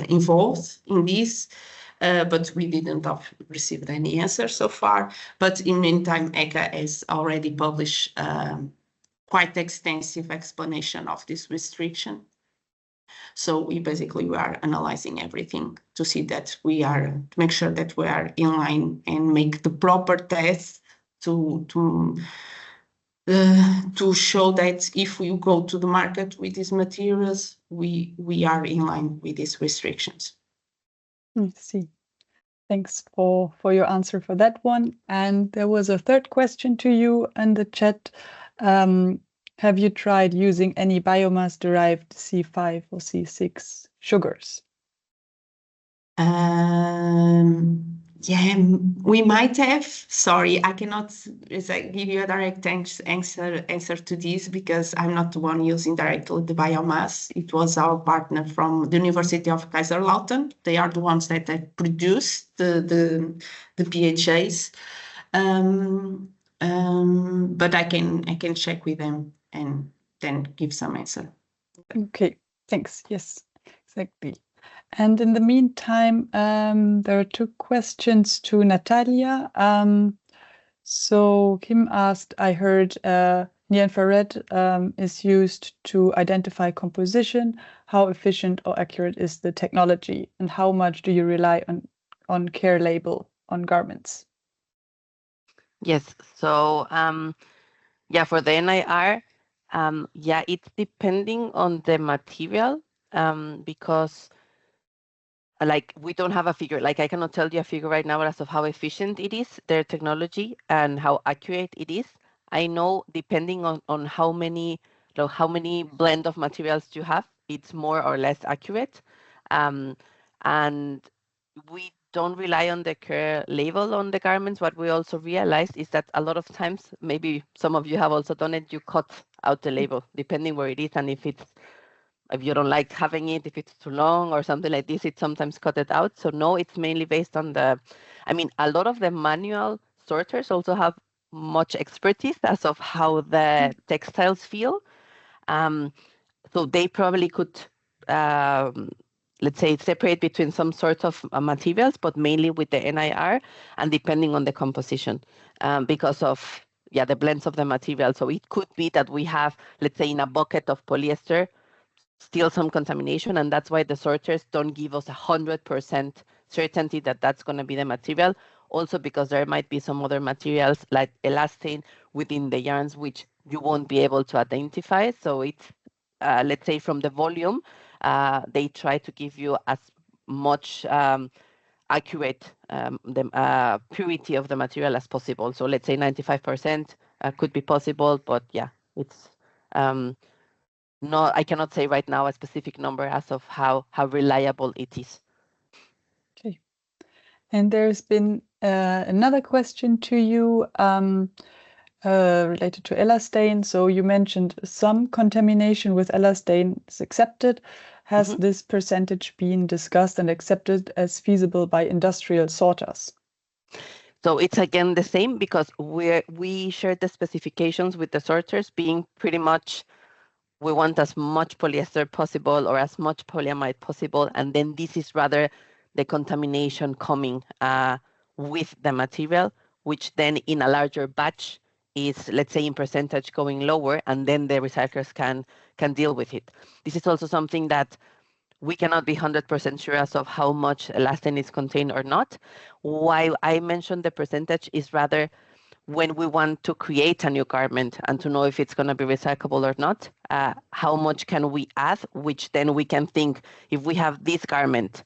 Speaker 3: involved in this. But we didn't have received any answer so far. But in the meantime, ECA has already published quite extensive explanation of this restriction. So we are analyzing everything to see that to make sure that we are in line and make the proper tests to show that if we go to the market with these materials, we are in line with these restrictions.
Speaker 1: I see. Thanks for your answer for that one. And there was a third question to you in the chat. Have you tried using any biomass-derived C5 or C6 sugars?
Speaker 3: Yeah, we might have. Sorry, I cannot give you a direct answer to this because I'm not the one using directly the biomass. It was our partner from the University of Kaiserslautern. They are the ones that have produced the PHAs. But I can check with them and then give some answer.
Speaker 1: Okay, thanks. Yes, exactly. And in the meantime, there are two questions to Natalia. So Kim asked, I heard near-infrared is used to identify composition. How efficient or accurate is the technology? And how much do you rely on care label on garments?
Speaker 2: Yes, so yeah, for the NIR, yeah, it's depending on the material because like we don't have a figure, like I cannot tell you a figure right now as of how efficient it is, their technology, and how accurate it is. I know depending on how many blend of materials you have, it's more or less accurate. And we don't rely on the care label on the garments. What we also realized is that a lot of times, maybe some of you have also done it, you cut out the label, depending where it is, and if you don't like having it, if it's too long or something like this, it sometimes cut it out. So no, it's mainly based on a lot of the manual sorters also have much expertise as of how the textiles feel. So they probably could, let's say, separate between some sorts of materials, but mainly with the NIR and depending on the composition because of the blends of the material. So it could be that we have, let's say, in a bucket of polyester, still some contamination, and that's why the sorters don't give us 100% certainty that that's going to be the material. Also because there might be some other materials like elastane within the yarns which you won't be able to identify. So it's, let's say, from the volume, they try to give you as much accurate the purity of the material as possible. So let's say 95% could be possible, but yeah, it's no, I cannot say right now a specific number as of how reliable it is.
Speaker 1: Okay. And there's been another question to you related to elastane. So you mentioned some contamination with elastane is accepted. Has this percentage been discussed and accepted as feasible by industrial sorters?
Speaker 2: So it's again the same because we shared the specifications with the sorters being pretty much, we want as much polyester possible or as much polyamide possible. And then this is rather the contamination coming with the material, which then in a larger batch is, let's say, in percentage going lower, and then the recyclers can deal with it. This is also something that we cannot be 100% sure as of how much elastane is contained or not. Why I mentioned the percentage is rather when we want to create a new garment and to know if it's going to be recyclable or not, how much can we add, which then we can think if we have this garment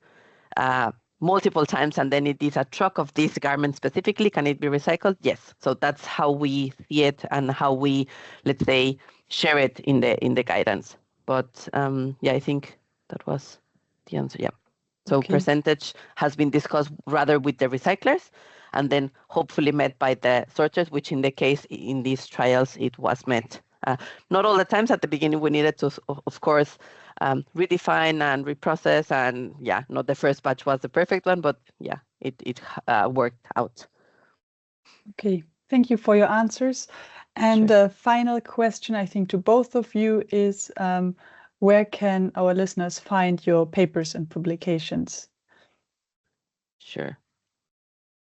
Speaker 2: multiple times and then it is a truck of this garment specifically, can it be recycled? Yes. So that's how we see it and how we, let's say, share it in the guidance. But yeah, I think that was the answer. Yeah. So
Speaker 1: Okay.
Speaker 2: percentage has been discussed rather with the recyclers, and then hopefully met by the sorters, which in the case in these trials it was met. Not all the times. At the beginning we needed to, of course, redefine and reprocess, and yeah, not the first batch was the perfect one, but yeah, it worked out.
Speaker 1: Okay, thank you for your answers. And
Speaker 2: Sure.
Speaker 1: a final question, I think, to both of you is where can our listeners find your papers and publications?
Speaker 2: Sure.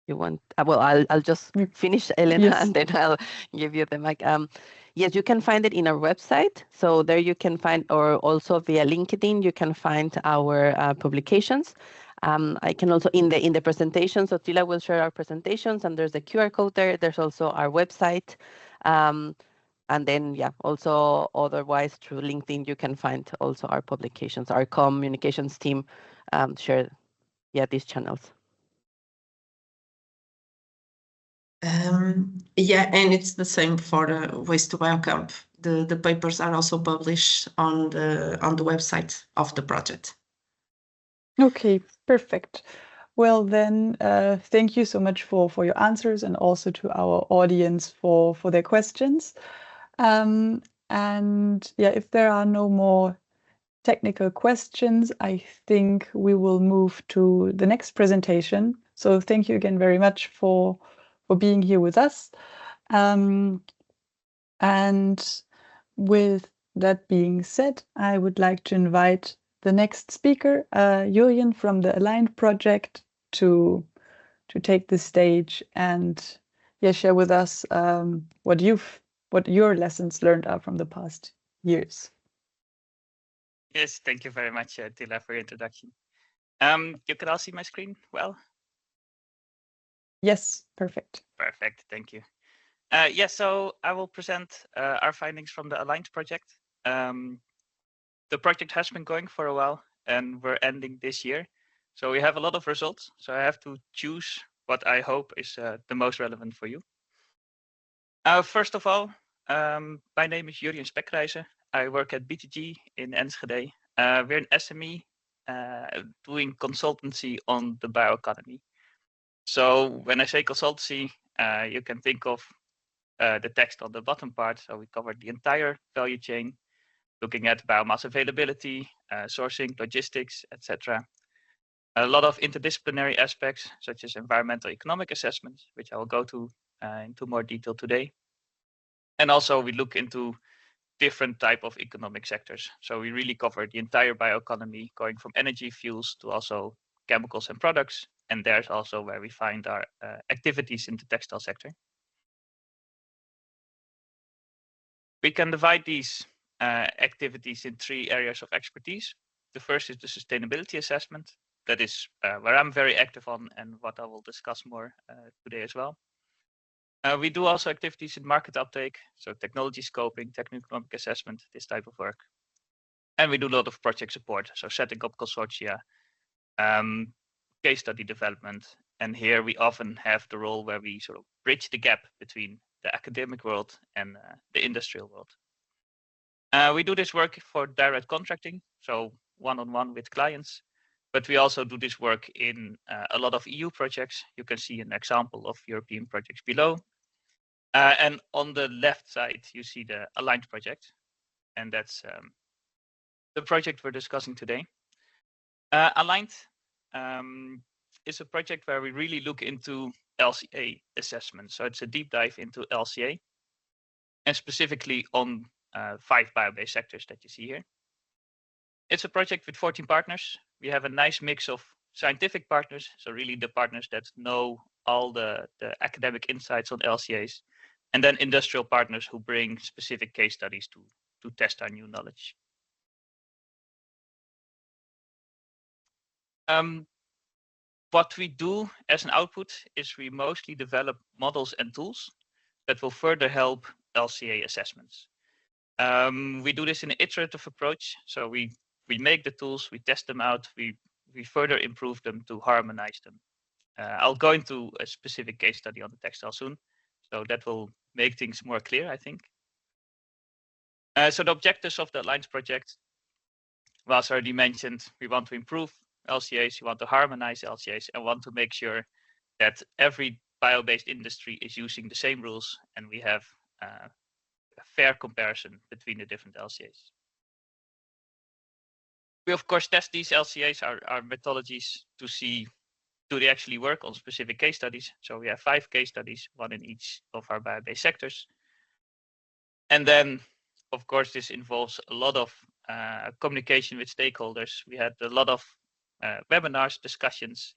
Speaker 2: You want? Well, I'll just finish, Helena,
Speaker 1: Yes.
Speaker 2: and then I'll give you the mic. Yes, you can find it in our website. So there you can find, or also via LinkedIn, you can find our publications. I can also in the presentation. So Tila will share our presentations, and there's a QR code there. There's also our website, and then yeah, also otherwise through LinkedIn, you can find also our publications. Our communications team share these channels.
Speaker 3: Yeah, and it's the same for Waste to Biocamp. The papers are also published on the website of the project.
Speaker 1: Okay, perfect. Well then, thank you so much for your answers, and also to our audience for their questions. And yeah, if there are no more technical questions, I think we will move to the next presentation. So thank you again very much for being here with us. And with that being said, I would like to invite the next speaker, Jurjen from the Aligned project, to take the stage and share with us what your lessons learned are from the past years.
Speaker 4: Yes, thank you very much, Tila, for your introduction. You can all see my screen well?
Speaker 1: Yes, perfect.
Speaker 4: Perfect, thank you. Yes, so I will present our findings from the Aligned project. The project has been going for a while, and we're ending this year. So we have a lot of results, so I have to choose what I hope is the most relevant for you. First of all, my name is Jurjen Spekreijse. I work at BTG in Enschede. We're an SME doing consultancy on the bioeconomy. So when I say consultancy, you can think of the text on the bottom part. So we cover the entire value chain, looking at biomass availability, sourcing, logistics, etc. A lot of interdisciplinary aspects, such as environmental economic assessments, which I will go to into more detail today. And also we look into different type of economic sectors. So we really cover the entire bioeconomy, going from energy, fuels to also chemicals and products. And there's also where we find our activities in the textile sector. We can divide these activities in 3 areas of expertise. The first is the sustainability assessment. That is where I'm very active on, and what I will discuss more today as well. We do also activities in market uptake, so technology scoping, techno-economic assessment, this type of work. And we do a lot of project support, so setting up consortia, case study development. And here we often have the role where we sort of bridge the gap between the academic world and the industrial world. We do this work for direct contracting, so one-on-one with clients. But we also do this work in a lot of EU projects. You can see an example of European projects below. And on the left side, you see the Aligned project. And that's the project we're discussing today. Aligned is a project where we really look into LCA assessment. So it's a deep dive into LCA, and specifically on 5 bio-based sectors that you see here. It's a project with 14 partners. We have a nice mix of scientific partners, so really the partners that know all the academic insights on LCAs, and then industrial partners who bring specific case studies to test our new knowledge. What we do as an output is we mostly develop models and tools that will further help LCA assessments. We do this in an iterative approach. So we make the tools, we test them out, we further improve them to harmonize them. I'll go into a specific case study on the textile soon, so that will make things more clear, I think. So the objectives of the Aligned project, well, as already mentioned, we want to improve LCAs, we want to harmonize LCAs, and want to make sure that every bio-based industry is using the same rules, and we have a fair comparison between the different LCAs. We of course test these LCAs, our methodologies, to see do they actually work on specific case studies. So we have 5 case studies, 1 in each of our bio-based sectors. And then, of course, this involves a lot of communication with stakeholders. We had a lot of webinars, discussions.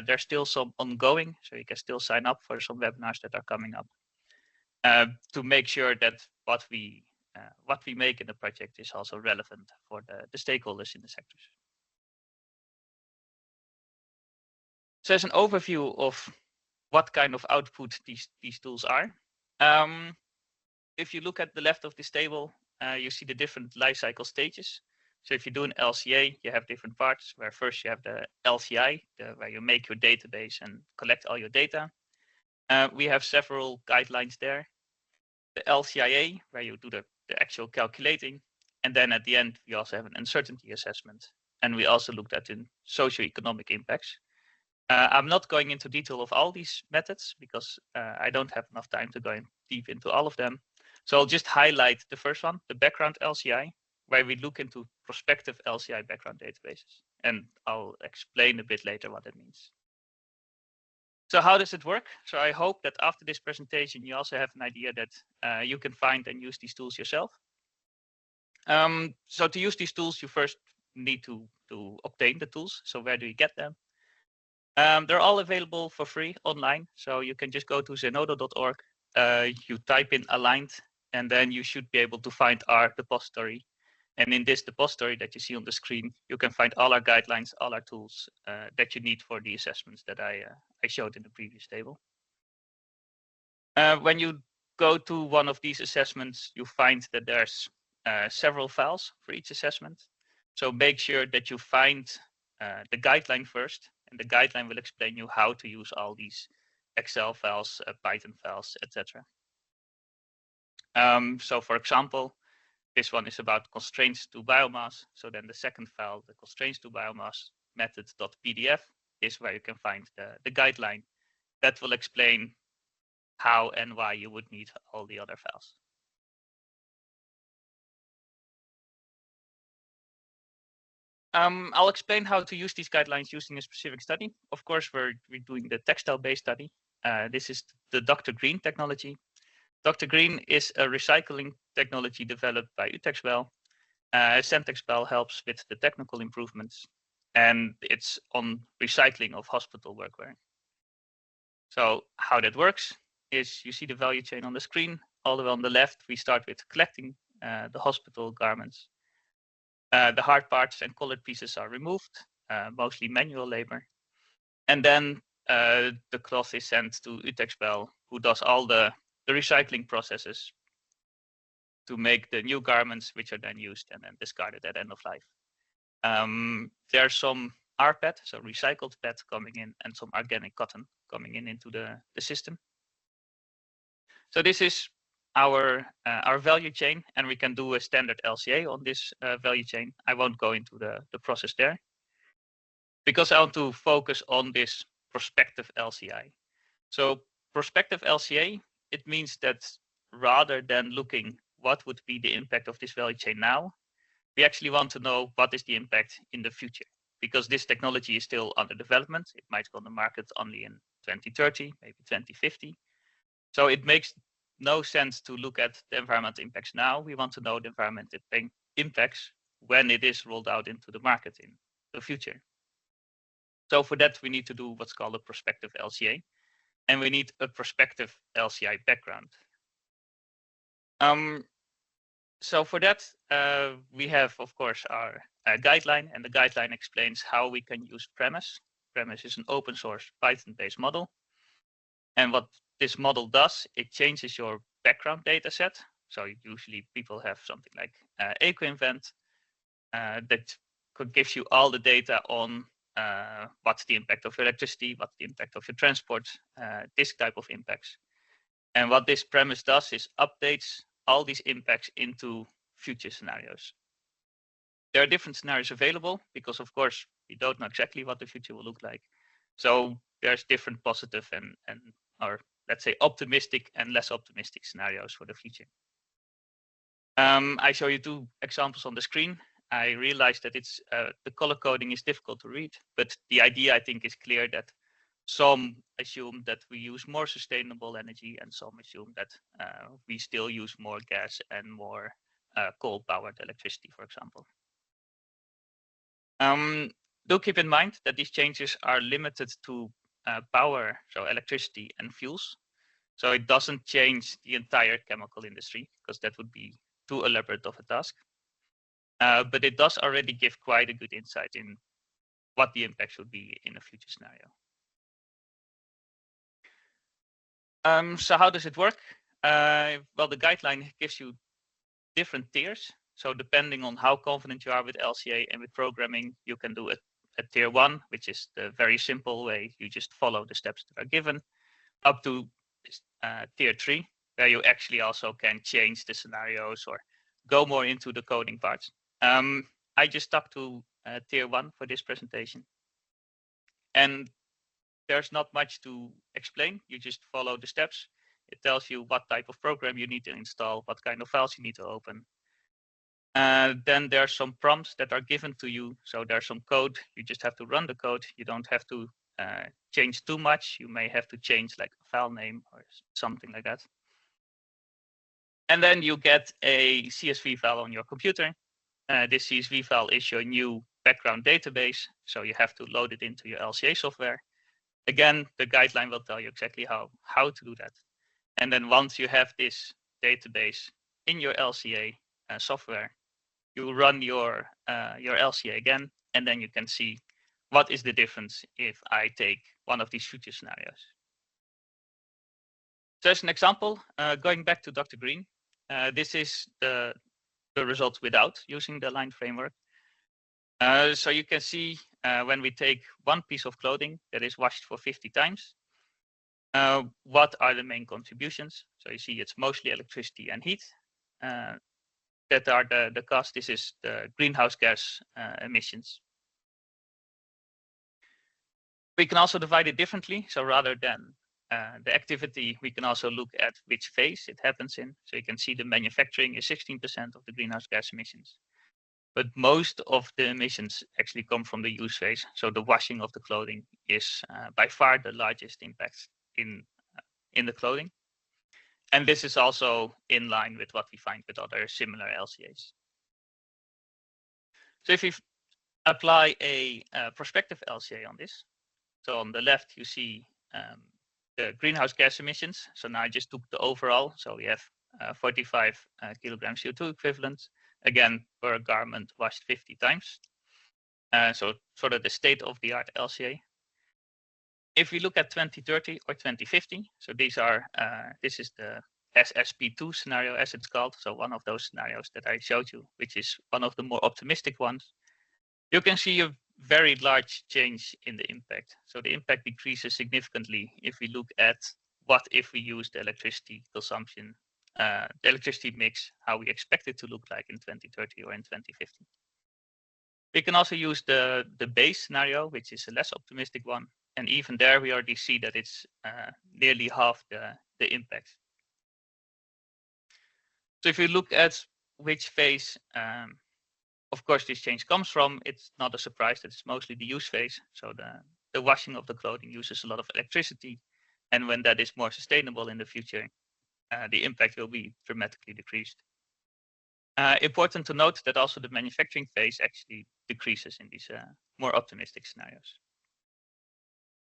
Speaker 4: There's still some ongoing, so you can still sign up for some webinars that are coming up to make sure that what we make in the project is also relevant for the stakeholders in the sectors. So as an overview of what kind of output these tools are. If you look at the left of this table, you see the different life cycle stages. So if you do an LCA, you have different parts, where first you have the LCI, where you make your database and collect all your data. We have several guidelines there. The LCIA, where you do the actual calculating. And then at the end, we also have an uncertainty assessment. And we also looked at in socioeconomic impacts. I'm not going into detail of all these methods because I don't have enough time to go in deep into all of them. So I'll just highlight the first one, the background LCI, where we look into prospective LCI background databases. And I'll explain a bit later what that means. So how does it work? So I hope that after this presentation, you also have an idea that you can find and use these tools yourself. So to use these tools, you first need to obtain the tools. So where do you get them? They're all available for free online. So you can just go to zenodo.org, you type in aligned, and then you should be able to find our depository. And in this depository that you see on the screen, you can find all our guidelines, all our tools that you need for the assessments that I showed in the previous table. When you go to one of these assessments, you find that there's several files for each assessment. So make sure that you find the guideline first, and the guideline will explain you how to use all these Excel files, Python files, etc. So for example, this one is about constraints to biomass. So then the second file, the constraints to biomass method.pdf, is where you can find the guideline that will explain how and why you would need all the other files. I'll explain how to use these guidelines using a specific study. Of course, we're doing the textile-based study. This is the Dr. Green technology. Dr. Green is a recycling technology developed by Utexwell. Centexwell helps with the technical improvements, and it's on recycling of hospital workwear. So how that works is you see the value chain on the screen. All the way on the left, we start with collecting the hospital garments. The hard parts and colored pieces are removed, mostly manual labor. And then the cloth is sent to Utexwell, who does all the recycling processes to make the new garments, which are then used and then discarded at end of life. There's some rPET, so recycled PET, coming in, and some organic cotton coming into the system. So this is our value chain, and we can do a standard LCA on this value chain. I won't go into the process there because I want to focus on this prospective LCI. So prospective LCA, it means that rather than looking what would be the impact of this value chain now, we actually want to know what is the impact in the future, because this technology is still under development. It might go on the market only in 2030, maybe 2050. So it makes no sense to look at the environmental impacts now. We want to know the environmental impacts when it is rolled out into the market in the future. So for that, we need to do what's called a prospective LCA, and we need a prospective LCI background. So for that, we have, of course, our guideline, and the guideline explains how we can use Premise. Premise is an open source Python-based model. And what this model does, it changes your background data set. So usually people have something like EcoInvent that gives you all the data on what's the impact of electricity, what's the impact of your transport, this type of impacts. And what this Premise does is updates all these impacts into future scenarios. There are different scenarios available because, of course, we don't know exactly what the future will look like. So there's different positive and or let's say optimistic and less optimistic scenarios for the future. I show you two examples on the screen. I realized that it's the color coding is difficult to read, but the idea I think is clear that some assume that we use more sustainable energy and some assume that we still use more gas and more coal-powered electricity, for example. Do keep in mind that these changes are limited to power, so electricity and fuels. So it doesn't change the entire chemical industry because that would be too elaborate of a task. But it does already give quite a good insight in what the impact should be in a future scenario. So how does it work? Well, the guideline gives you different tiers. So depending on how confident you are with LCA and with programming, you can do a tier 1, which is the very simple way. You just follow the steps that are given, up to tier 3, where you actually also can change the scenarios or go more into the coding parts. I just stuck to tier 1 for this presentation. And there's not much to explain. You just follow the steps. It tells you what type of program you need to install, what kind of files you need to open. Then there are some prompts that are given to you. So there's some code. You just have to run the code. You don't have to change too much. You may have to change like a file name or something like that. And then you get a CSV file on your computer. This CSV file is your new background database. So you have to load it into your LCA software. Again, the guideline will tell you exactly how to do that. And then once you have this database in your LCA software, you run your LCA again, and then you can see what is the difference if I take one of these future scenarios. So as an example, going back to Dr. Green, this is the results without using the line framework. So you can see when we take one piece of clothing that is washed for 50 times, what are the main contributions? So you see it's mostly electricity and heat. That are the cost. This is the greenhouse gas emissions. We can also divide it differently. So rather than the activity, we can also look at which phase it happens in. So you can see the manufacturing is 16% of the greenhouse gas emissions. But most of the emissions actually come from the use phase. So the washing of the clothing is by far the largest impact in the clothing. And this is also in line with what we find with other similar LCAs. So if we apply a prospective LCA on this, so on the left you see the greenhouse gas emissions. So now I just took the overall. So we have 45 kilogram CO2 equivalent, again, per garment washed 50 times. So sort of the state-of-the-art LCA. If we look at 2030 or 2050, so these are this is the SSP2 scenario, as it's called. So one of those scenarios that I showed you, which is one of the more optimistic ones. You can see a very large change in the impact. So the impact decreases significantly if we look at what if we use the electricity consumption, the electricity mix, how we expect it to look like in 2030 or in 2050. We can also use the base scenario, which is a less optimistic one. And even there, we already see that it's nearly half the impact. So if you look at which phase, of course, this change comes from, it's not a surprise that it's mostly the use phase. So the washing of the clothing uses a lot of electricity. And when that is more sustainable in the future, the impact will be dramatically decreased. Important to note that also the manufacturing phase actually decreases in these more optimistic scenarios.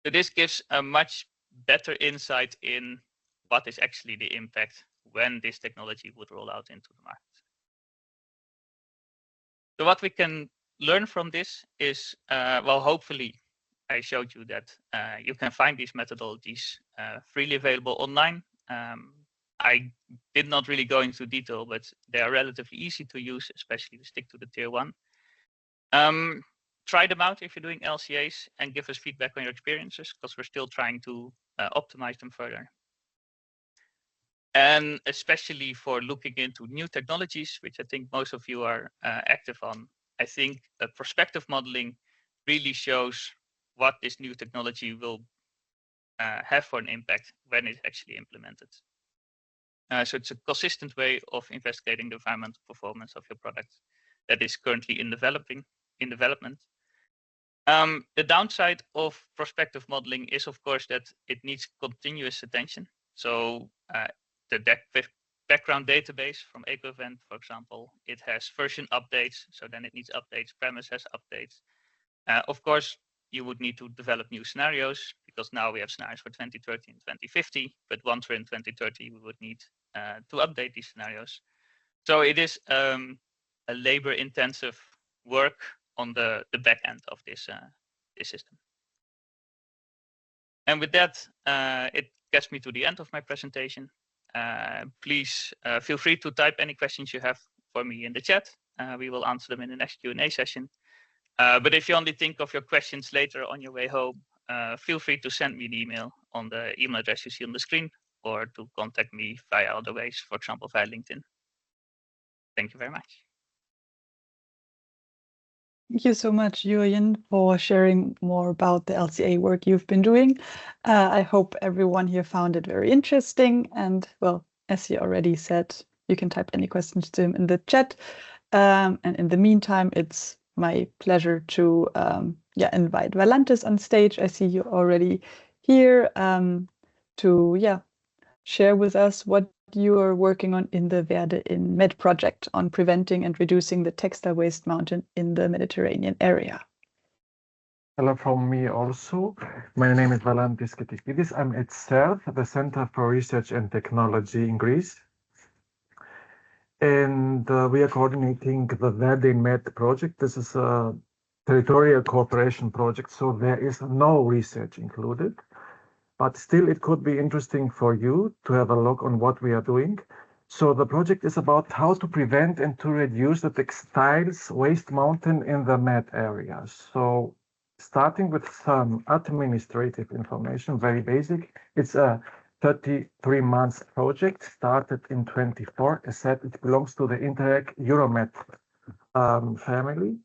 Speaker 4: So this gives a much better insight in what is actually the impact when this technology would roll out into the market. So what we can learn from this is, well, hopefully I showed you that you can find these methodologies freely available online. I did not really go into detail, but they are relatively easy to use, especially to stick to the tier 1. Try them out if you're doing LCAs and give us feedback on your experiences, because we're still trying to optimize them further. And especially for looking into new technologies, which I think most of you are active on, I think that prospective modeling really shows what this new technology will have for an impact when it's actually implemented. So it's a consistent way of investigating the environmental performance of your product that is currently in development. The downside of prospective modeling is, of course, that it needs continuous attention. So the background database from EcoEvent, for example, it has version updates, so then it needs updates, premise has updates. Of course, you would need to develop new scenarios, because now we have scenarios for 2030 and 2050, but once we're in 2030, we would need to update these scenarios. So it is a labor-intensive work on the back end of this system. And with that, it gets me to the end of my presentation. Please feel free to type any questions you have for me in the chat. We will answer them in the next Q&A session. But if you only think of your questions later on your way home, feel free to send me an email on the email address you see on the screen, or to contact me via other ways, for example, via LinkedIn. Thank you very much.
Speaker 1: Thank you so much, Jurjen, for sharing more about the LCA work you've been doing. I hope everyone here found it very interesting. And well, as he already said, you can type any questions to him in the chat. And in the meantime, it's my pleasure to invite Valantis on stage. I see you already here to share with us what you are working on in the VERDEinMED project on preventing and reducing the textile waste mountain in the Mediterranean area.
Speaker 5: Hello from me also. My name is Valantis Ketikidis. I'm at CERTH, the Center for Research and Technology in Greece. And we are coordinating the VERDEinMED project. This is a territorial cooperation project, so there is no research included. But still, it could be interesting for you to have a look on what we are doing. So the project is about how to prevent and to reduce the textiles waste mountain in the Med areas. So starting with some administrative information, very basic. It's a 33 months project, started in 24. As said, it belongs to the Interreg Euromed family.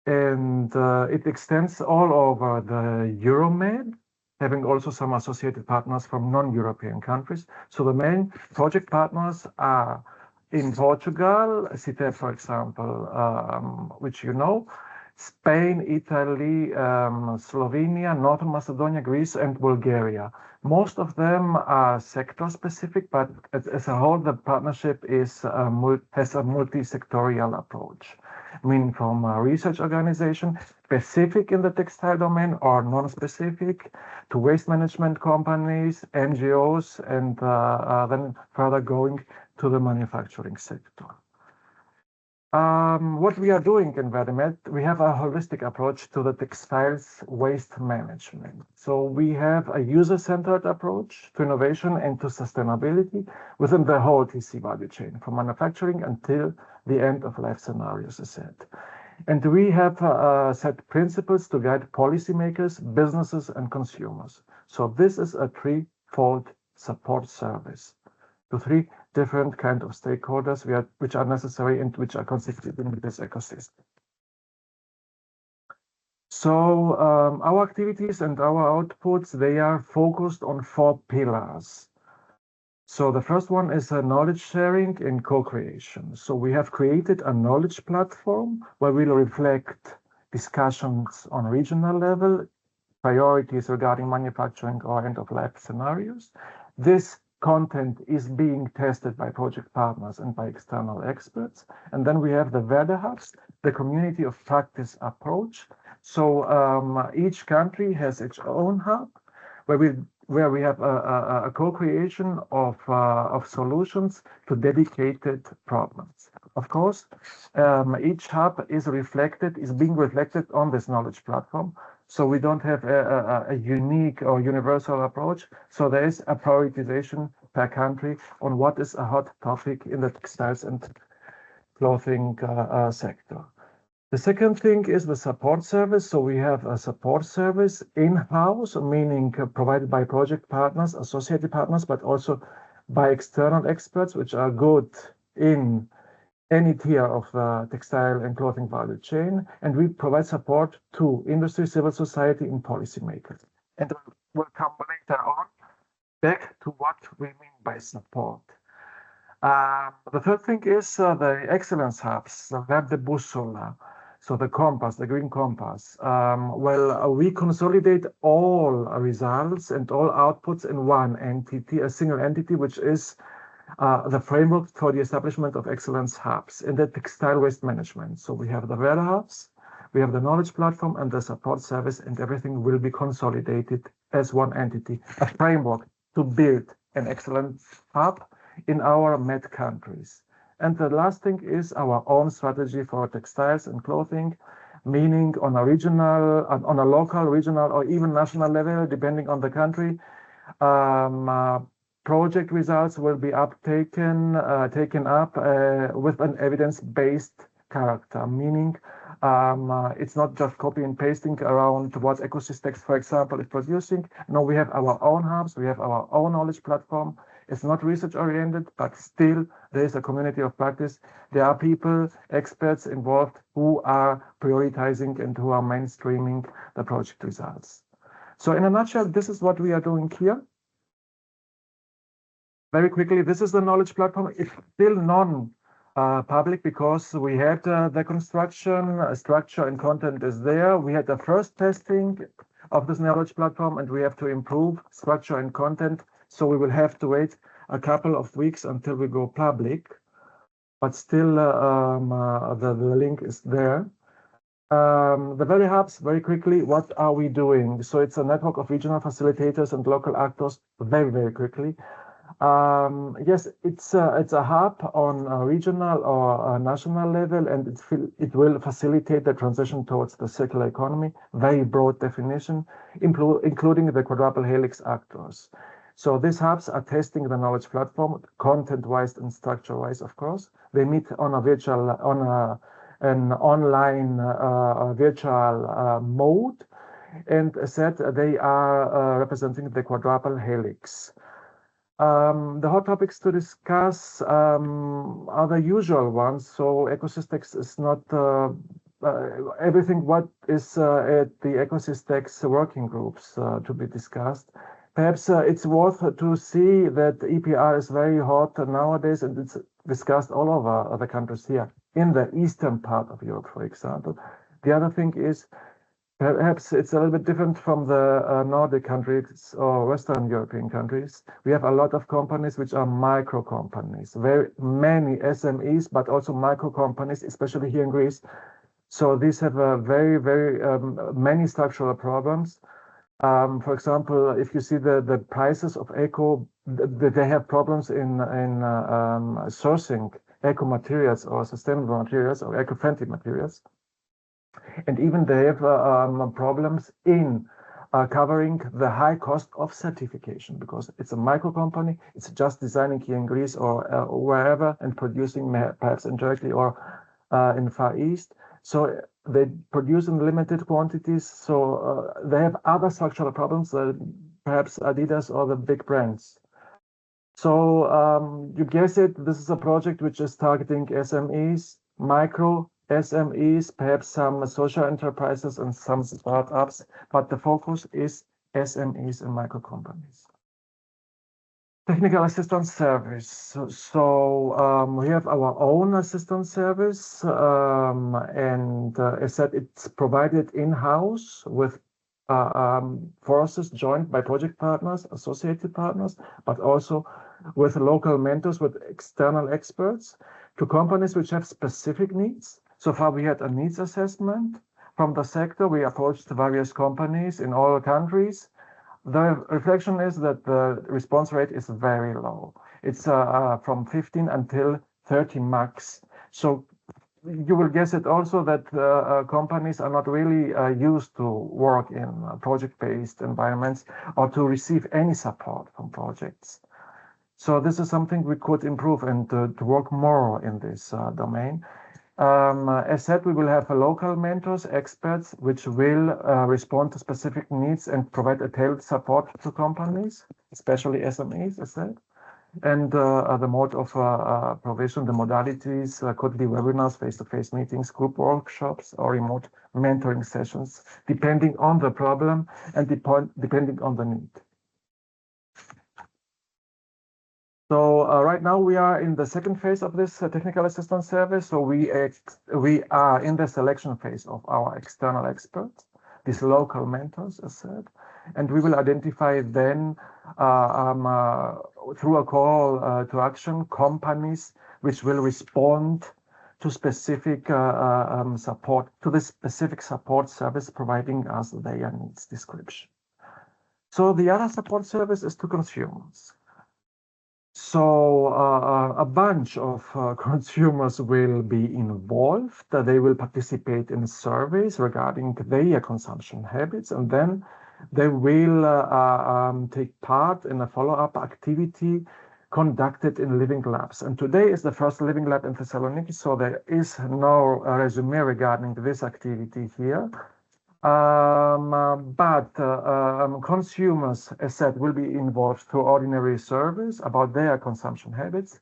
Speaker 5: And it extends all over the Euromed, having also some associated partners from non-European countries. So the main project partners are in Portugal, CITEVE, for example, which you know, Spain, Italy, Slovenia, Northern Macedonia, Greece, and Bulgaria. Most of them are sector-specific, but as a whole, the partnership has a multi-sectorial approach, meaning from a research organization specific in the textile domain or non-specific, to waste management companies, NGOs, and then further going to the manufacturing sector. What we are doing in VERDEinMED, we have a holistic approach to the textiles waste management. So we have a user-centered approach to innovation and to sustainability within the whole TC value chain, from manufacturing until the end of life scenarios, as said. And we have set principles to guide policymakers, businesses, and consumers. So this is a threefold support service to three different kinds of stakeholders which are necessary and which are constituted in this ecosystem. So our activities and our outputs, they are focused on 4 pillars. So the first one is knowledge sharing and co-creation. So we have created a knowledge platform where we'll reflect discussions on regional level, priorities regarding manufacturing or end-of-life scenarios. This content is being tested by project partners and by external experts. And then we have the VERDE hubs, the community of practice approach. So each country has its own hub where we have a co-creation of solutions to dedicated problems. Of course, each hub is being reflected on this knowledge platform. So we don't have a unique or universal approach. So there is a prioritization per country on what is a hot topic in the textiles and clothing sector. The second thing is the support service. So we have a support service in-house, meaning provided by project partners, associated partners, but also by external experts, which are good in any tier of the textile and clothing value chain, and we provide support to industry, civil society, and policymakers. And we'll come later on back to what we mean by support. The third thing is the excellence hubs, the Verde Bussola, so the compass, the green compass. We consolidate all results and all outputs in one entity, a single entity, which is the framework for the establishment of excellence hubs in the textile waste management. So we have the Verde hubs, we have the knowledge platform and the support service, and everything will be consolidated as one entity, a framework to build an excellence hub in our MED countries. And the last thing is our own strategy for textiles and clothing, meaning on a regional, on a local, regional, or even national level, depending on the country. Project results will be taken up with an evidence-based character, meaning it's not just copy and pasting around what ECOSYSTEX, for example, is producing. No, we have our own hubs, we have our own knowledge platform. It's not research-oriented, but still there is a community of practice. There are people, experts involved who are prioritizing and who are mainstreaming the project results. So in a nutshell, this is what we are doing here. Very quickly, this is the knowledge platform. It's still non-public because we had the construction, structure and content is there. We had the first testing of this knowledge platform and we have to improve structure and content. So we will have to wait a couple of weeks until we go public, but still the link is there. The Verde hubs, very quickly, what are we doing? So it's a network of regional facilitators and local actors, very, very quickly. Yes, it's a hub on a regional or a national level, and it will facilitate the transition towards the circular economy, very broad definition, including the quadruple helix actors. So these hubs are testing the knowledge platform, content-wise and structure-wise, of course. They meet on a virtual, an online virtual mode, and as said, they are representing the quadruple helix. The hot topics to discuss are the usual ones. So ECOSYSTEX is not everything what is at the ECOSYSTEX working groups to be discussed. Perhaps it's worth to see that EPR is very hot nowadays, and it's discussed all over the countries here in the eastern part of Europe, for example. The other thing is perhaps it's a little bit different from the Nordic countries or Western European countries. We have a lot of companies which are micro companies, very many SMEs, but also micro companies, especially here in Greece. So these have very, very many structural problems. For example, if you see the prices of eco, they have problems in sourcing eco materials or sustainable materials or eco-friendly materials. And even they have problems in covering the high cost of certification, because it's a micro company, it's just designing here in Greece or wherever and producing perhaps in Turkey or in the Far East. So they produce in limited quantities, so they have other structural problems that perhaps Adidas or the big brands. So you guess it, this is a project which is targeting SMEs, micro SMEs, perhaps some social enterprises and some startups, but the focus is SMEs and micro companies. Technical assistance service. So we have our own assistance service, and as said, it's provided in-house with forces joined by project partners, associated partners, but also with local mentors, with external experts to companies which have specific needs. So far, we had a needs assessment from the sector. We approached various companies in all countries. The reflection is that the response rate is very low. It's from 15 until 30 max. So you will guess it also that companies are not really used to work in project-based environments or to receive any support from projects. So this is something we could improve and to work more in this domain. As said, we will have local mentors, experts, which will respond to specific needs and provide a tailored support to companies, especially SMEs, as said. And the mode of provision, the modalities could be webinars, face-to-face meetings, group workshops, or remote mentoring sessions, depending on the problem and depending on the need. So right now we are in the second phase of this technical assistance service. So we are in the selection phase of our external experts, these local mentors, as said, and we will identify then through a call to action companies which will respond to specific support, to the specific support service providing us their needs description. So the other support service is to consumers. So a bunch of consumers will be involved. They will participate in surveys regarding their consumption habits, and then they will take part in a follow-up activity conducted in living labs. And today is the first living lab in Thessaloniki, so there is no resume regarding this activity here. But consumers, as said, will be involved through ordinary surveys about their consumption habits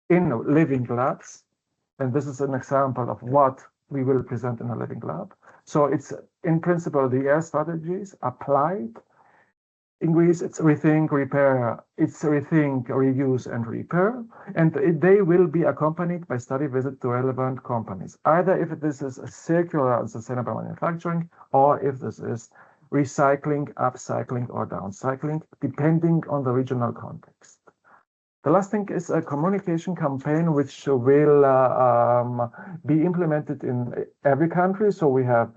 Speaker 5: in living labs. And this is an example of what we will present in a living lab. So it's in principle the air strategies applied. In Greece, it's rethink, repair, it's rethink, reuse, and repair. And they will be accompanied by study visit to relevant companies, either if this is a circular and sustainable manufacturing, or if this is recycling, upcycling, or downcycling, depending on the regional context. The last thing is a communication campaign which will be implemented in every country. So we have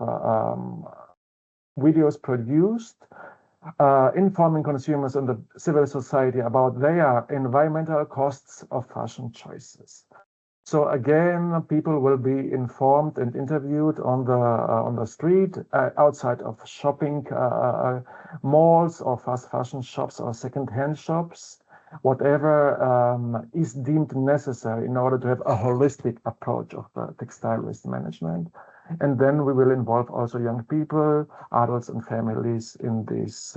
Speaker 5: videos produced informing consumers and the civil society about their environmental costs of fashion choices. So again, people will be informed and interviewed on the street, outside of shopping malls or fast fashion shops or second-hand shops, whatever is deemed necessary in order to have a holistic approach of the textile waste management. And then we will involve also young people, adults, and families in this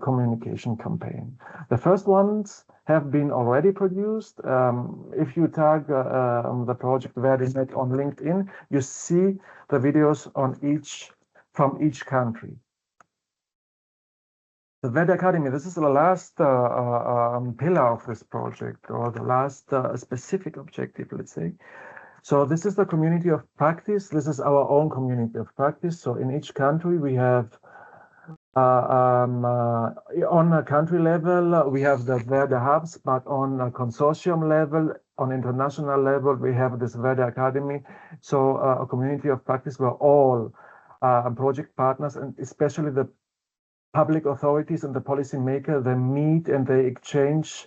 Speaker 5: communication campaign. The first ones have been already produced. If you tag the project VERDEinMED on LinkedIn, you see the videos on from each country. The VERDE Academy, this is the last pillar of this project, or the last specific objective, let's say. So this is the community of practice. This is our own community of practice. So in each country, we have, on a country level, we have the VERDE hubs, but on a consortium level, on international level, we have this VERDE Academy. So a community of practice where all project partners, and especially the public authorities and the policymaker, they meet and they exchange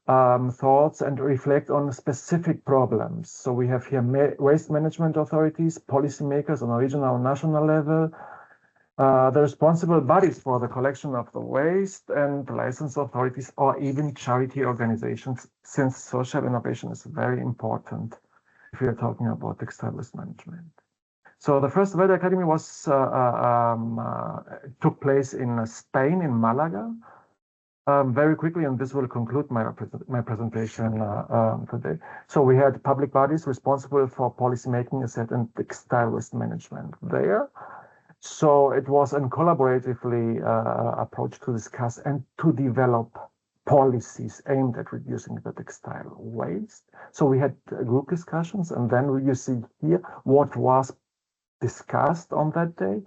Speaker 5: thoughts and reflect on specific problems. So we have here waste management authorities, policymakers on a regional and national level, the responsible bodies for the collection of the waste, and license authorities, or even charity organizations, since social innovation is very important if we are talking about textile waste management. So the first VERDE Academy was took place in Spain, in Malaga. Very quickly, and this will conclude my presentation today. So we had public bodies responsible for policy making, and textile waste management there. So it was a collaboratively approach to discuss and to develop policies aimed at reducing the textile waste. So we had group discussions, and then you see here what was discussed on that day.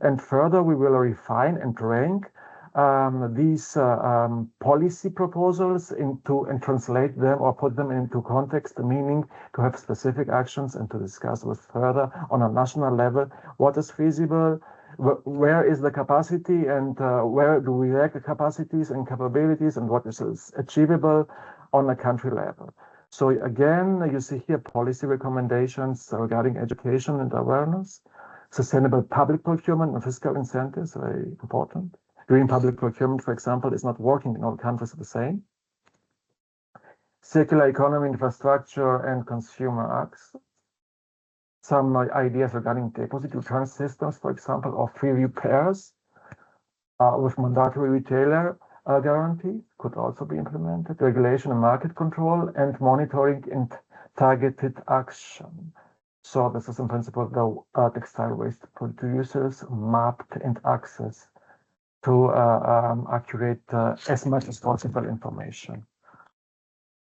Speaker 5: And further, we will refine and rank these policy proposals into and translate them or put them into context, meaning to have specific actions and to discuss with further on a national level what is feasible, where is the capacity, and where do we lack the capacities and capabilities, and what is achievable on a country level. So again, you see here policy recommendations regarding education and awareness, sustainable public procurement and fiscal incentives, very important. Green public procurement, for example, is not working in all countries the same. Circular economy, infrastructure, and consumer access. Some ideas regarding deposit return systems, for example, or free repairs with mandatory retailer guarantee could also be implemented, regulation and market control, and monitoring and targeted action. So this is in principle the textile waste producers mapped and access to accurate as much as possible information.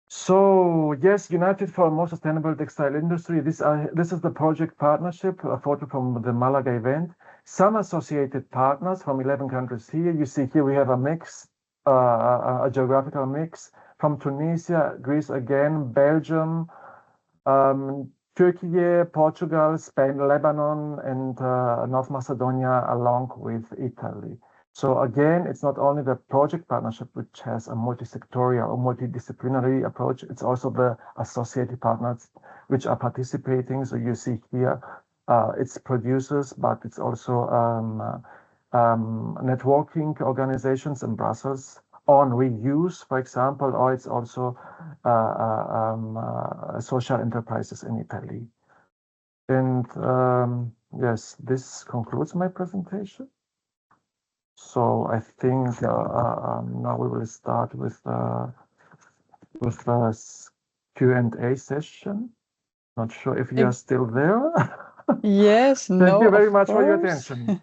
Speaker 5: So yes, United for a More Sustainable Textile Industry. This is the project partnership, a photo from the Malaga event. Some associated partners from 11 countries here. You see here we have a mix, a geographical mix from Tunisia, Greece again, Belgium, Turkey, Portugal, Spain, Lebanon, and North Macedonia, along with Italy. So again, it's not only the project partnership which has a multi-sectorial or multidisciplinary approach, it's also the associated partners which are participating. So you see here, it's producers, but it's also networking organizations in Brussels on reuse, for example, or it's also social enterprises in Italy. And yes, this concludes my presentation. So I think now we will start with the Q&A session. Not sure if you are still there.
Speaker 1: Yes,
Speaker 5: Thank you very much for your attention.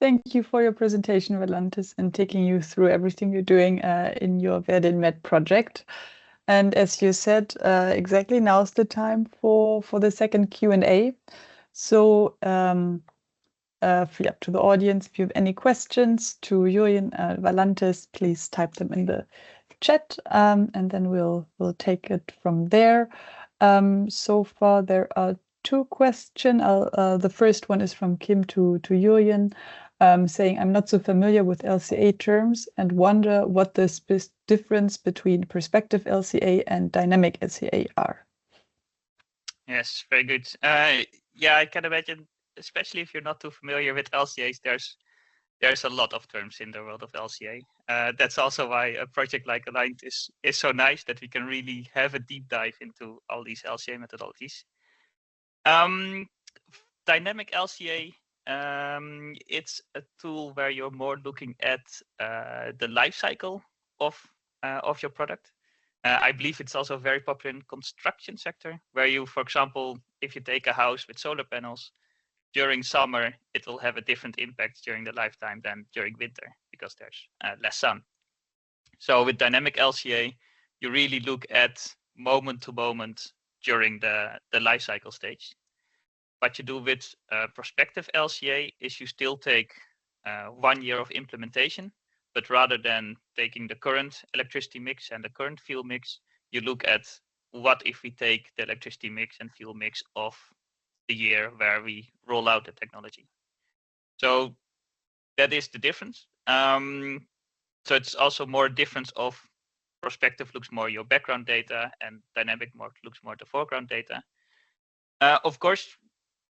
Speaker 1: Thank you for your presentation, Valantis, and taking you through everything you're doing in your VERDEinMED project. And as you said, exactly now's the time for the second Q&A. So to the audience, if you have any questions to Jurjen, Valantis, please type them in the chat, and then we'll take it from there. So far, there are two questions. The first one is from Kim to Jurjen, saying, I'm not so familiar with LCA terms and wonder what the difference between perspective LCA and dynamic LCA are.
Speaker 4: Yes, very good. Yeah, I can imagine, especially if you're not too familiar with LCAs, there's a lot of terms in the world of LCA. That's also why a project like Valantis is so nice, that we can really have a deep dive into all these LCA methodologies. Dynamic LCA, it's a tool where you're more looking at the life cycle of your product. I believe it's also very popular in construction sector, where you, for example, if you take a house with solar panels, during summer, it will have a different impact during the lifetime than during winter, because there's less sun. So with dynamic LCA, you really look at moment to moment during the life cycle stage. What you do with prospective LCA is you still take 1 year of implementation, but rather than taking the current electricity mix and the current fuel mix, you look at what if we take the electricity mix and fuel mix of the year where we roll out the technology. So that is the difference. So it's also more a difference of prospective looks more your background data and dynamic looks more the foreground data. Of course,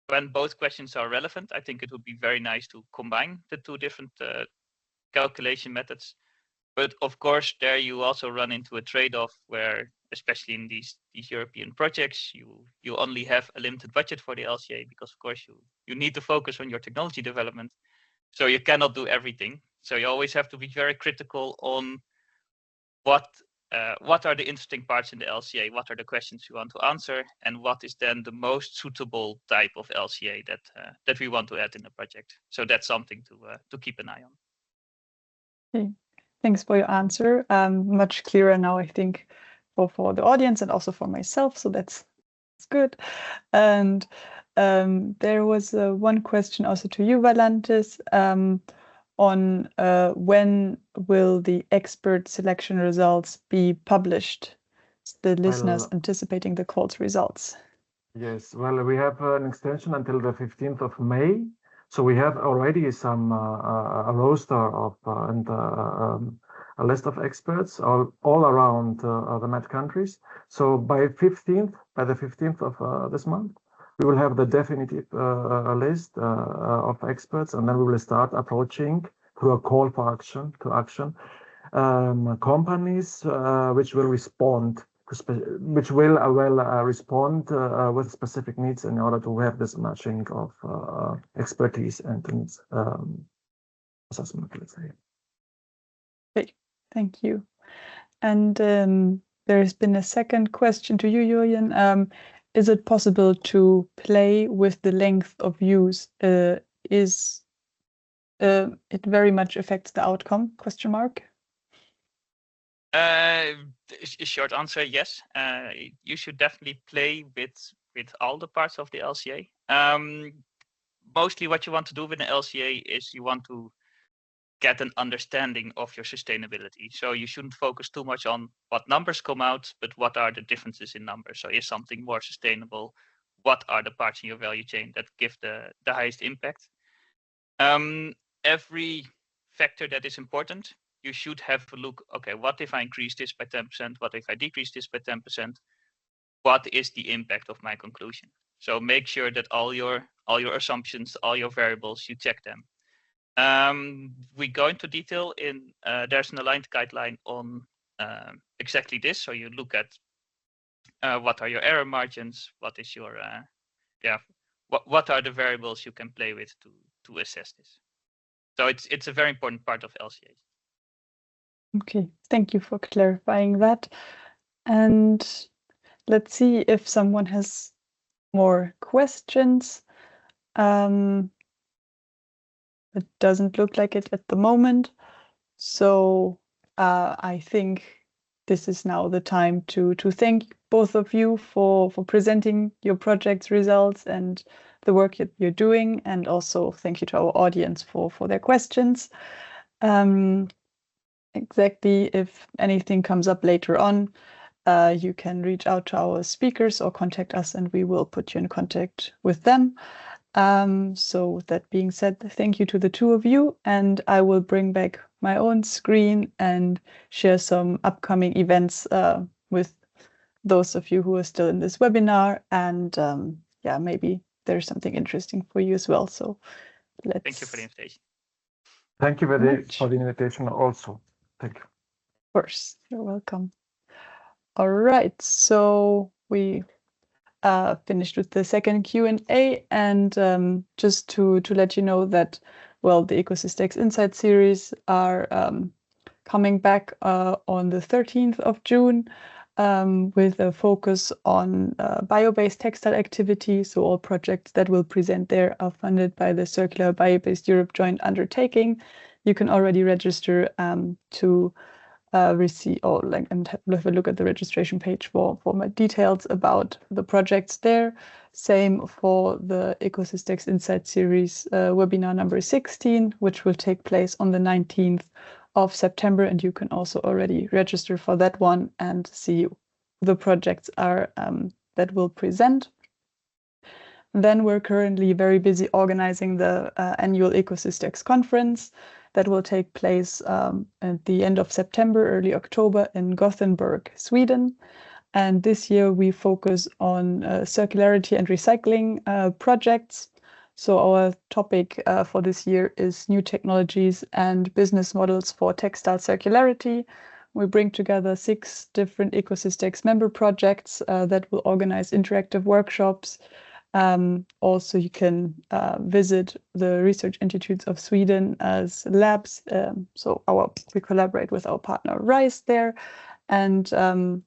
Speaker 4: when both questions are relevant, I think it would be very nice to combine the two different calculation methods. But of course, there you also run into a trade-off where, especially in these European projects, you only have a limited budget for the LCA, because of course you need to focus on your technology development. So you cannot do everything. So you always have to be very critical on what are the interesting parts in the LCA, what are the questions you want to answer, and what is then the most suitable type of LCA that we want to add in the project. So that's something to keep an eye on.
Speaker 1: Okay. Thanks for your answer. Much clearer now, I think, for the audience and also for myself. So that's good. And there was one question also to you, Valantis, on when will the expert selection results be published? The listeners anticipating the call's results.
Speaker 5: Yes, well, we have an extension until the 15th of May. So we have already some a roster of and a list of experts all around the MED countries. So by the 15th of this month, we will have the definitive list of experts, and then we will start approaching through a call for action companies which will respond. Which will respond with specific needs in order to have this matching of expertise and assessment, let's say.
Speaker 1: Okay, thank you. And there has been a second question to you, Jurjen. Is it possible to play with the length of use? Is it very much affects the outcome? Question mark.
Speaker 4: Short answer, yes. You should definitely play with all the parts of the LCA. Mostly what you want to do with an LCA is you want to get an understanding of your sustainability. So you shouldn't focus too much on what numbers come out, but what are the differences in numbers. So is something more sustainable? What are the parts in your value chain that give the highest impact? Every factor that is important, you should have a look, okay, what if I increase this by 10%? What if I decrease this by 10%? What is the impact of my conclusion? So make sure that all your assumptions, all your variables, you check them. We go into detail in, there's an aligned guideline on exactly this. So you look at what are your error margins, what is your, what are the variables you can play with to assess this. So it's a very important part of LCA.
Speaker 1: Okay, thank you for clarifying that. And let's see if someone has more questions. It doesn't look like it at the moment. So I think this is now the time to thank both of you for presenting your project's results and the work that you're doing, and also thank you to our audience for their questions. Exactly, if anything comes up later on, you can reach out to our speakers or contact us and we will put you in contact with them. So with that being said, thank you to the two of you, and I will bring back my own screen and share some upcoming events with those of you who are still in this webinar, and yeah, maybe there's something interesting for you as well. So let's...
Speaker 4: Thank you for the invitation.
Speaker 5: Thank you for the invitation also. Thank you.
Speaker 1: Of course, you're welcome. All right, so we finished with the second Q&A, and just to let you know that, well, the ECOSYSTEX Insights Series are coming back on the 13th of June with a focus on bio-based textile activities. So all projects that will present there are funded by the Circular Bio-Based Europe Joint Undertaking. You can already register to receive and have a look at the registration page for more details about the projects there. Same for the ECOSYSTEX Insights Series webinar number 16, which will take place on the 19th of September, and you can also already register for that one and see who the projects are that will present. Then we're currently very busy organizing the annual ECOSYSTEX conference that will take place at the end of September, early October in Gothenburg, Sweden. And this year we focus on circularity and recycling projects. So our topic for this year is new technologies and business models for textile circularity. We bring together 6 different ECOSYSTEX member projects that will organize interactive workshops. Also, you can visit the Research Institutes of Sweden as labs. So we collaborate with our partner RISE there, and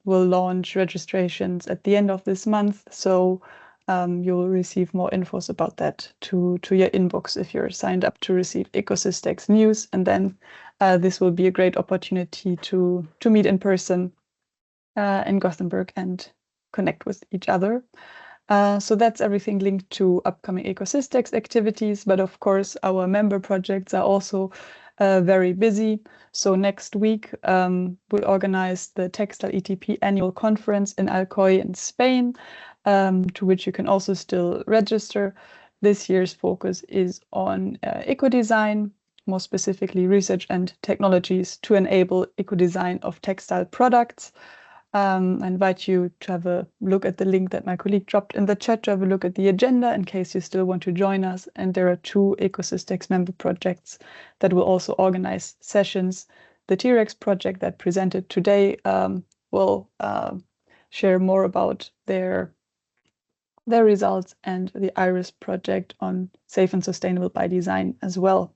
Speaker 1: we'll launch registrations at the end of this month. So you will receive more infos about that to your inbox if you're signed up to receive ECOSYSTEX news. And then this will be a great opportunity to meet in person in Gothenburg and connect with each other. So that's everything linked to upcoming ECOSYSTEX activities, but of course our member projects are also very busy. So next week we organize the Textile ETP annual conference in Alcoy in Spain, to which you can also still register. This year's focus is on eco-design, more specifically research and technologies to enable eco-design of textile products. I invite you to have a look at the link that my colleague dropped in the chat, to have a look at the agenda in case you still want to join us. And there are 2 ECOSYSTEX member projects that will also organize sessions. The T-Rex project that presented today will share more about their results, and the IRIS project on safe and sustainable by design as well.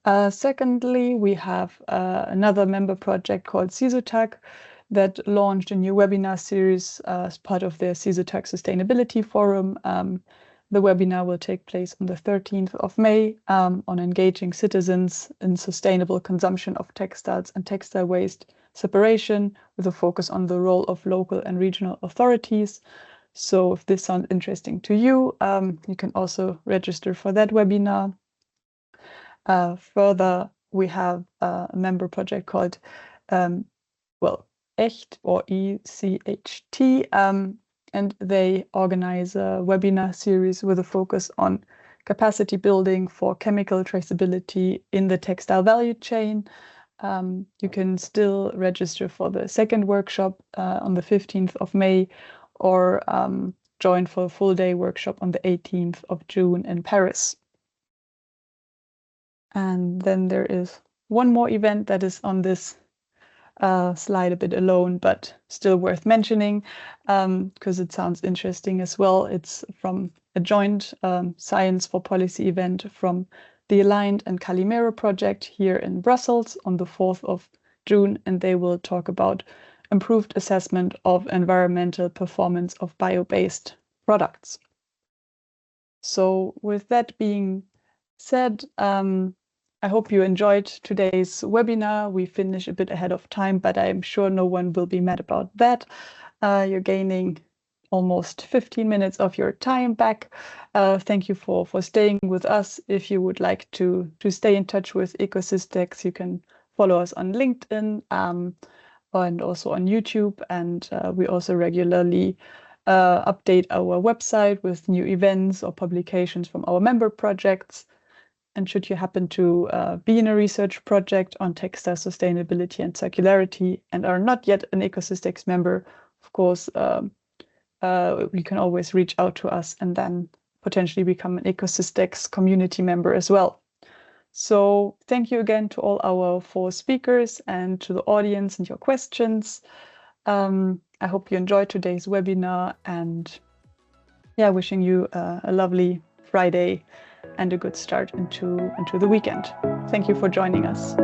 Speaker 1: Secondly, we have another member project called CITEVE that launched a new webinar series as part of their CITEVE Sustainability Forum. The webinar will take place on the 13th of May on engaging citizens in sustainable consumption of textiles and textile waste separation, with a focus on the role of local and regional authorities. So if this sounds interesting to you, you can also register for that webinar. Further, we have a member project called ECHT or ECHT, and they organize a webinar series with a focus on capacity building for chemical traceability in the textile value chain. You can still register for the second workshop on the 15th of May, or join for a full-day workshop on the 18th of June in Paris. And then there is one more event that is on this slide a bit alone, but still worth mentioning because it sounds interesting as well. It's from a joint Science for Policy event from the Aligned and Calimero project here in Brussels on the 4th of June, and they will talk about improved assessment of environmental performance of bio-based products. So with that being said, I hope you enjoyed today's webinar. We finished a bit ahead of time, but I'm sure no one will be mad about that. You're gaining almost 15 minutes of your time back. Thank you for staying with us. If you would like to stay in touch with ECOSYSTEX, you can follow us on LinkedIn and also on YouTube. And we also regularly update our website with new events or publications from our member projects. And should you happen to be in a research project on textile sustainability and circularity and are not yet an ECOSYSTEX member, of course, you can always reach out to us and then potentially become an ECOSYSTEX community member as well. So thank you again to all our 4 speakers and to the audience and your questions. I hope you enjoyed today's webinar, and yeah, wishing you a lovely Friday and a good start into the weekend. Thank you for joining us.